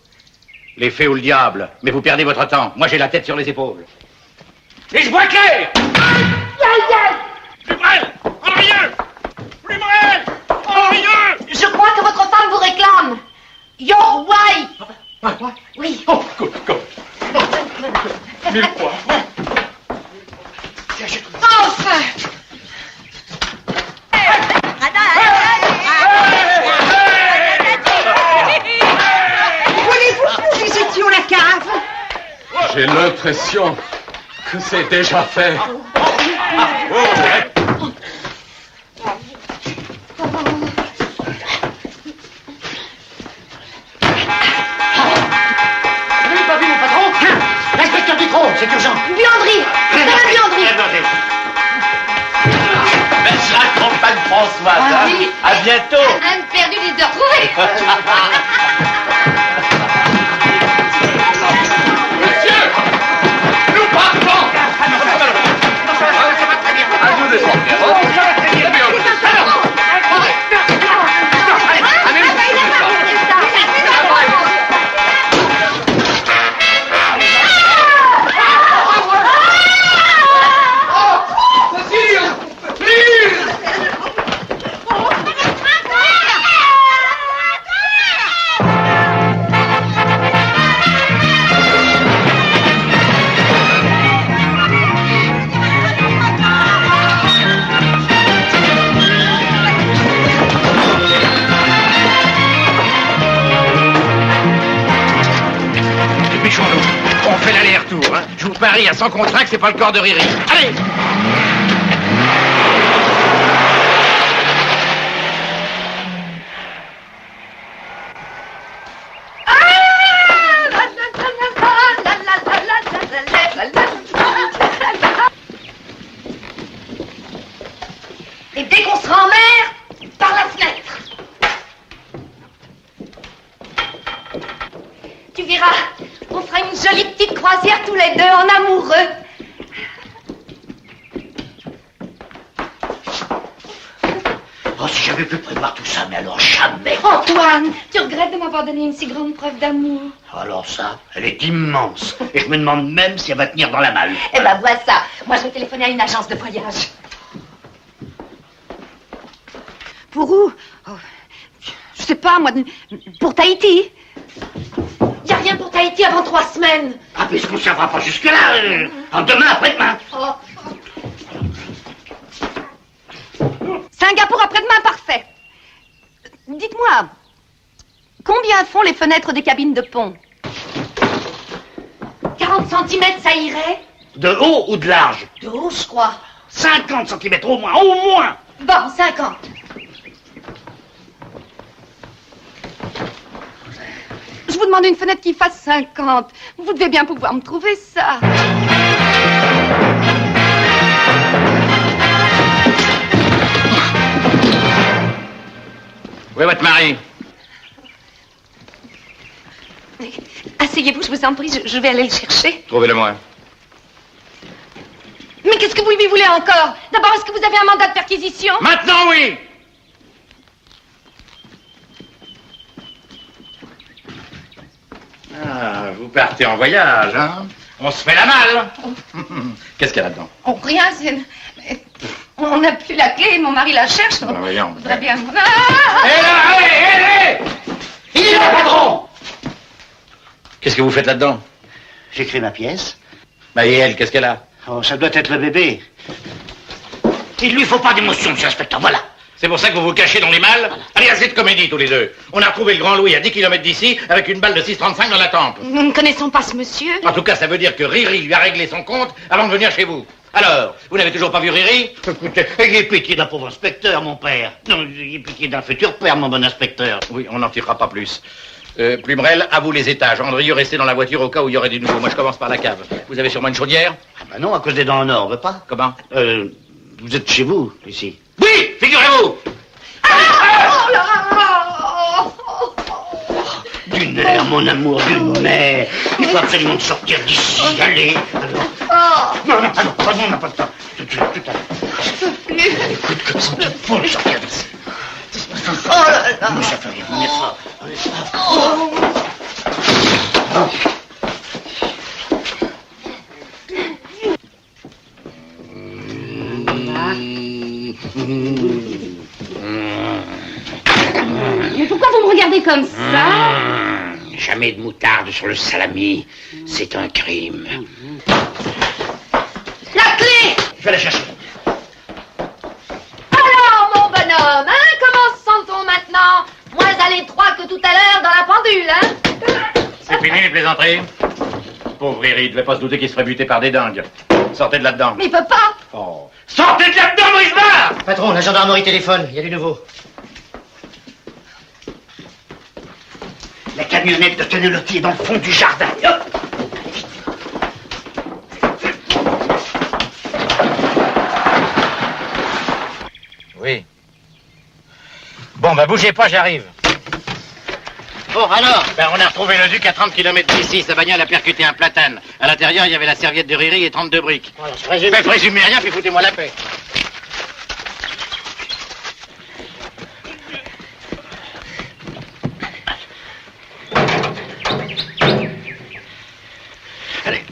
Speaker 9: Les fées ou le diable. Mais vous perdez votre temps. Moi, j'ai la tête sur les épaules. Et je vois clair! Plus près! En arrière! Plus près! En arrière!
Speaker 7: Je crois que votre femme vous réclame. Your wife. Oui.
Speaker 8: Oh, good, good. Mille fois.
Speaker 7: Enfin.
Speaker 4: Voulez-vous que nous visitions la cave?
Speaker 8: J'ai l'impression que c'est déjà fait.
Speaker 2: Vous n'avez pas vu mon patron? L'inspecteur Ducrot, c'est urgent.
Speaker 7: Buanderie. Dans la buanderie.
Speaker 1: Je l'accompagne Françoise.
Speaker 7: Ah
Speaker 1: hein.
Speaker 7: oui.
Speaker 1: À bientôt.
Speaker 7: Un perdu, les deux retrouvés.
Speaker 8: Nous partons! À nous de
Speaker 9: Dépêchons-nous. On fait l'aller-retour. Hein. Je vous parie à 100 contre 1 que c'est pas le corps de Riri. Allez!
Speaker 7: Et dès qu'on sera en mer, par la fenêtre. Tu verras, on fera une jolie petite croisière tous les deux en amoureux.
Speaker 2: Oh, si j'avais pu prévoir tout ça, mais alors jamais.
Speaker 7: Antoine, tu regrettes de m'avoir donné une si grande preuve d'amour?
Speaker 2: Alors ça, elle est immense. Et je me demande même si elle va tenir dans la malle.
Speaker 7: Eh ben, vois ça. Moi, je vais téléphoner à une agence de voyage. Pour où? Oh, je sais pas, moi, pour Tahiti. Y a rien pour Tahiti avant 3 semaines.
Speaker 2: Ah, mais est-ce qu'on ne s'en pas jusque-là demain, après-demain.
Speaker 7: Oh. Singapour après-demain, parfait. Dites-moi, combien font les fenêtres des cabines de pont? 40 cm, ça irait?
Speaker 2: De haut ou de large?
Speaker 7: De haut, je crois.
Speaker 2: 50 cm au moins, au moins.
Speaker 7: Bon, 50. Je vous demande une fenêtre qui fasse 50. Vous devez bien pouvoir me trouver ça.
Speaker 9: Où est votre mari?
Speaker 7: Asseyez-vous, je vous en prie, je vais aller le chercher.
Speaker 9: Trouvez-le-moi.
Speaker 7: Mais qu'est-ce que vous lui voulez encore? D'abord, est-ce que vous avez un mandat de perquisition?
Speaker 9: Maintenant, oui! Ah, vous partez en voyage, hein? On se fait la malle. Qu'est-ce qu'il y a là-dedans?
Speaker 7: Oh, rien, c'est... On n'a plus la clé, mon mari la cherche.
Speaker 9: Ben, voyons.
Speaker 7: Faudrait bien...
Speaker 9: Hé là, hé!
Speaker 2: Il est là, patron.
Speaker 9: Qu'est-ce que vous faites là-dedans?
Speaker 2: J'écris ma pièce.
Speaker 9: Bah, et elle, qu'est-ce qu'elle a?
Speaker 2: Oh, ça doit être le bébé. Il lui faut pas d'émotion, monsieur l'inspecteur, voilà.
Speaker 9: C'est pour ça que vous vous cachez dans les malles? Allez, assez de comédie, tous les deux. On a retrouvé le Grand Louis à 10 km d'ici, avec une balle de 6,35 dans la tempe.
Speaker 7: Nous ne connaissons pas ce monsieur.
Speaker 9: En tout cas, ça veut dire que Riri lui a réglé son compte avant de venir chez vous. Alors, vous n'avez toujours pas vu Riri?
Speaker 2: Écoutez, ayez pitié d'un pauvre inspecteur, mon père. Non, ayez pitié d'un futur père, mon bon inspecteur.
Speaker 9: Oui, on n'en tirera pas plus. Plumerel, à vous les étages. Andrieux, restez dans la voiture au cas où il y aurait du nouveau. Moi, je commence par la cave. Vous avez sûrement une chaudière?
Speaker 2: Ah bah non, à cause des dents en or, on veut pas.
Speaker 9: Comment?
Speaker 2: Vous êtes chez vous, ici.
Speaker 9: Oui, figurez-vous!
Speaker 7: Oh là!
Speaker 2: Du nerf, mon amour, du nerf. Il faut absolument sortir d'ici. Allez, alors. Non, non, allons, on n'a pas le temps. Tout de suite, tout à l'heure. Écoute, comme ça, il faut le sortir d'ici. Oh là là! Mais ça fait rien, on est fort. On est fort.
Speaker 7: Mais pourquoi vous me regardez comme ça?
Speaker 2: Jamais de moutarde sur le salami. C'est un crime.
Speaker 7: La clé!
Speaker 2: Je vais la chercher.
Speaker 7: Alors, mon bonhomme, hein? Comment se sent-on maintenant? Moins à l'étroit que tout à l'heure dans la pendule, hein?
Speaker 9: C'est fini les plaisanteries? Pauvre Riri, il devait pas se douter qu'il se ferait buter par des dingues. Sortez de là-dedans.
Speaker 7: Mais il peut pas!
Speaker 9: Oh. Sortez de là-dedans, Maurice Barre!
Speaker 2: Patron, la gendarmerie téléphone. Il y a du nouveau. La camionnette de Tenelotti est dans le fond du jardin. Hop.
Speaker 9: Oui. Bon, bah bougez pas, j'arrive.
Speaker 2: Bon, alors?
Speaker 9: Ben, on a retrouvé le duc à 30 km d'ici. Sa bagnole a percuté un platane. À l'intérieur, il y avait la serviette de Riri et 32 briques.
Speaker 2: Voilà, je présume.
Speaker 9: Mais présumez rien, puis foutez-moi la paix.
Speaker 2: Allez.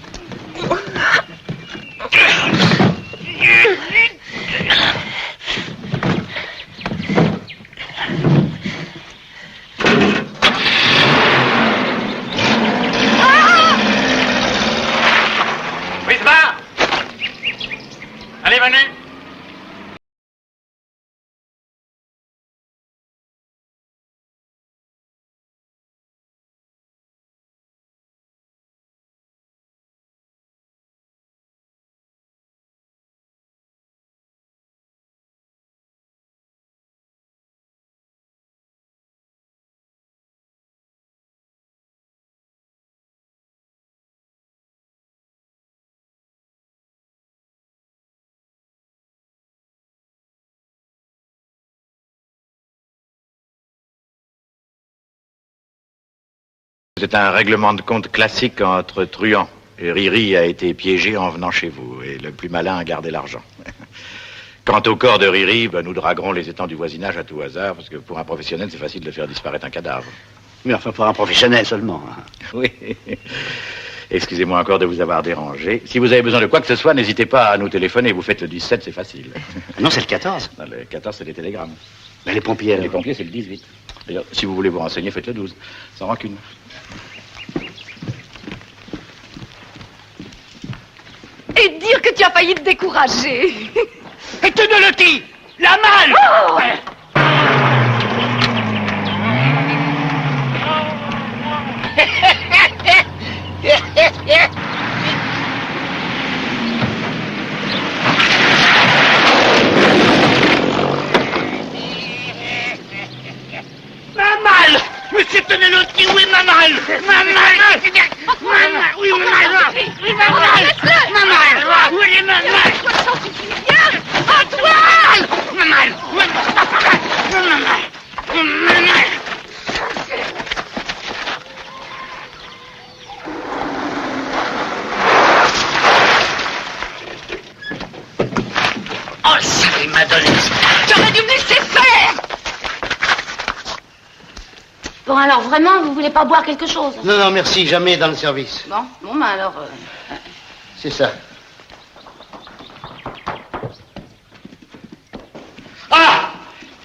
Speaker 9: Maurice Barre! Allez, venez! C'est un règlement de compte classique entre truands. Et Riri a été piégé en venant chez vous. Et le plus malin a gardé l'argent. Quant au corps de Riri, nous draguerons les étangs du voisinage à tout hasard, parce que pour un professionnel, c'est facile de faire disparaître un cadavre.
Speaker 2: Mais enfin, pour un professionnel seulement. Hein.
Speaker 9: Oui. Excusez-moi encore de vous avoir dérangé. Si vous avez besoin de quoi que ce soit, n'hésitez pas à nous téléphoner. Vous faites le 17, c'est facile.
Speaker 2: Non, c'est le 14.
Speaker 9: Non, le 14, c'est les télégrammes.
Speaker 2: Mais les pompiers,
Speaker 9: Les pompiers, c'est le 18. D'ailleurs, si vous voulez vous renseigner, faites le 12. Sans rancune.
Speaker 7: Et dire que tu as failli te décourager.
Speaker 6: Et tu ne le dis, la malle.
Speaker 7: Oh!
Speaker 6: Ma malle. Monsieur Tonelotti, où est ma malle? Ma malle. Oui, ma malle. Oui, ma malle. Ma malle. Où est ma malle? Antoine! Ma malle. Ma malle. Ma malle. Oh, ça m'a donné.
Speaker 7: J'aurais dû me laisser faire.
Speaker 12: Bon, alors vraiment, vous voulez pas boire quelque chose?
Speaker 2: Non, non, merci, jamais dans le service.
Speaker 12: Bon, bah alors...
Speaker 2: C'est ça. Ah!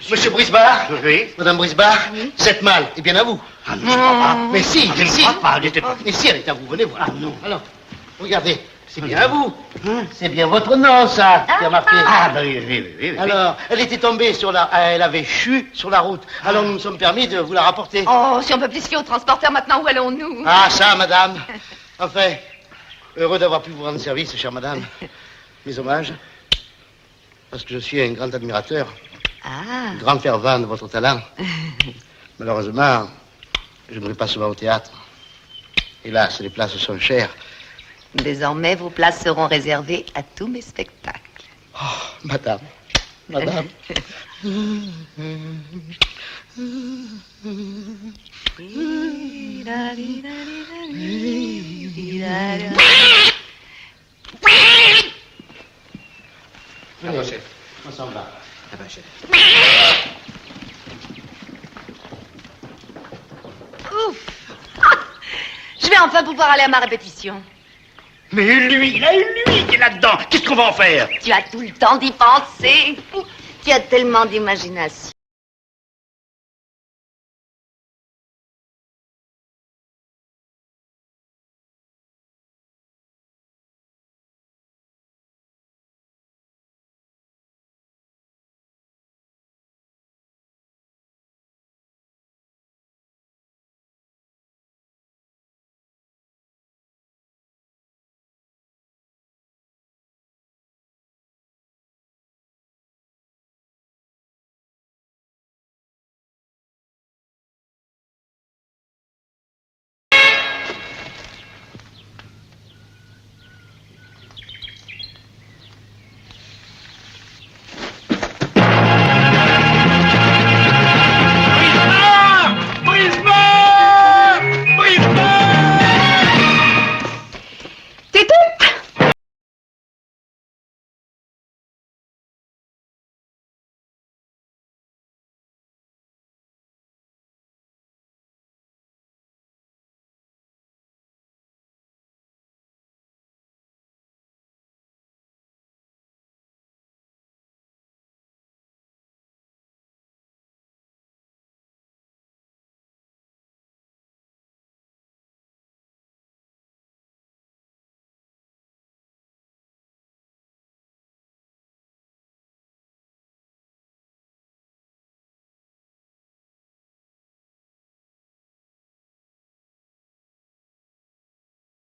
Speaker 2: Monsieur Brisbard?
Speaker 6: Oui.
Speaker 2: Madame Brisbard? Cette malle est bien à vous.
Speaker 6: Ah non, je crois pas.
Speaker 2: Mais si,
Speaker 6: Je ne crois pas, n'était pas.
Speaker 2: Mais si, elle est à vous, venez voir.
Speaker 6: Ah non.
Speaker 2: Alors, regardez, c'est bien à vous. C'est bien votre nom, ça, qui a marqué.
Speaker 6: Ah, ben oui.
Speaker 2: Alors, elle était tombée sur la... Elle avait chu sur la route. Alors, nous nous sommes permis de vous la rapporter.
Speaker 7: Oh, si on peut plus se fier au transporteur maintenant, où allons-nous?
Speaker 2: Ah, ça, madame. Enfin, heureux d'avoir pu vous rendre service, chère madame. Mes hommages, parce que je suis un grand admirateur, un grand fervent de votre talent. Malheureusement, je ne vais pas souvent au théâtre. Hélas, les places sont chères.
Speaker 13: Désormais, vos places seront réservées à tous mes spectacles.
Speaker 2: Oh, madame. Allez, chef, on s'en va. Ah ben, chef.
Speaker 7: Ouf. Je vais enfin pouvoir aller à ma répétition.
Speaker 6: Mais lui, il a une lui qui est là-dedans. Qu'est-ce qu'on va en faire?
Speaker 13: Tu as tout le temps d'y penser. Tu as tellement d'imagination.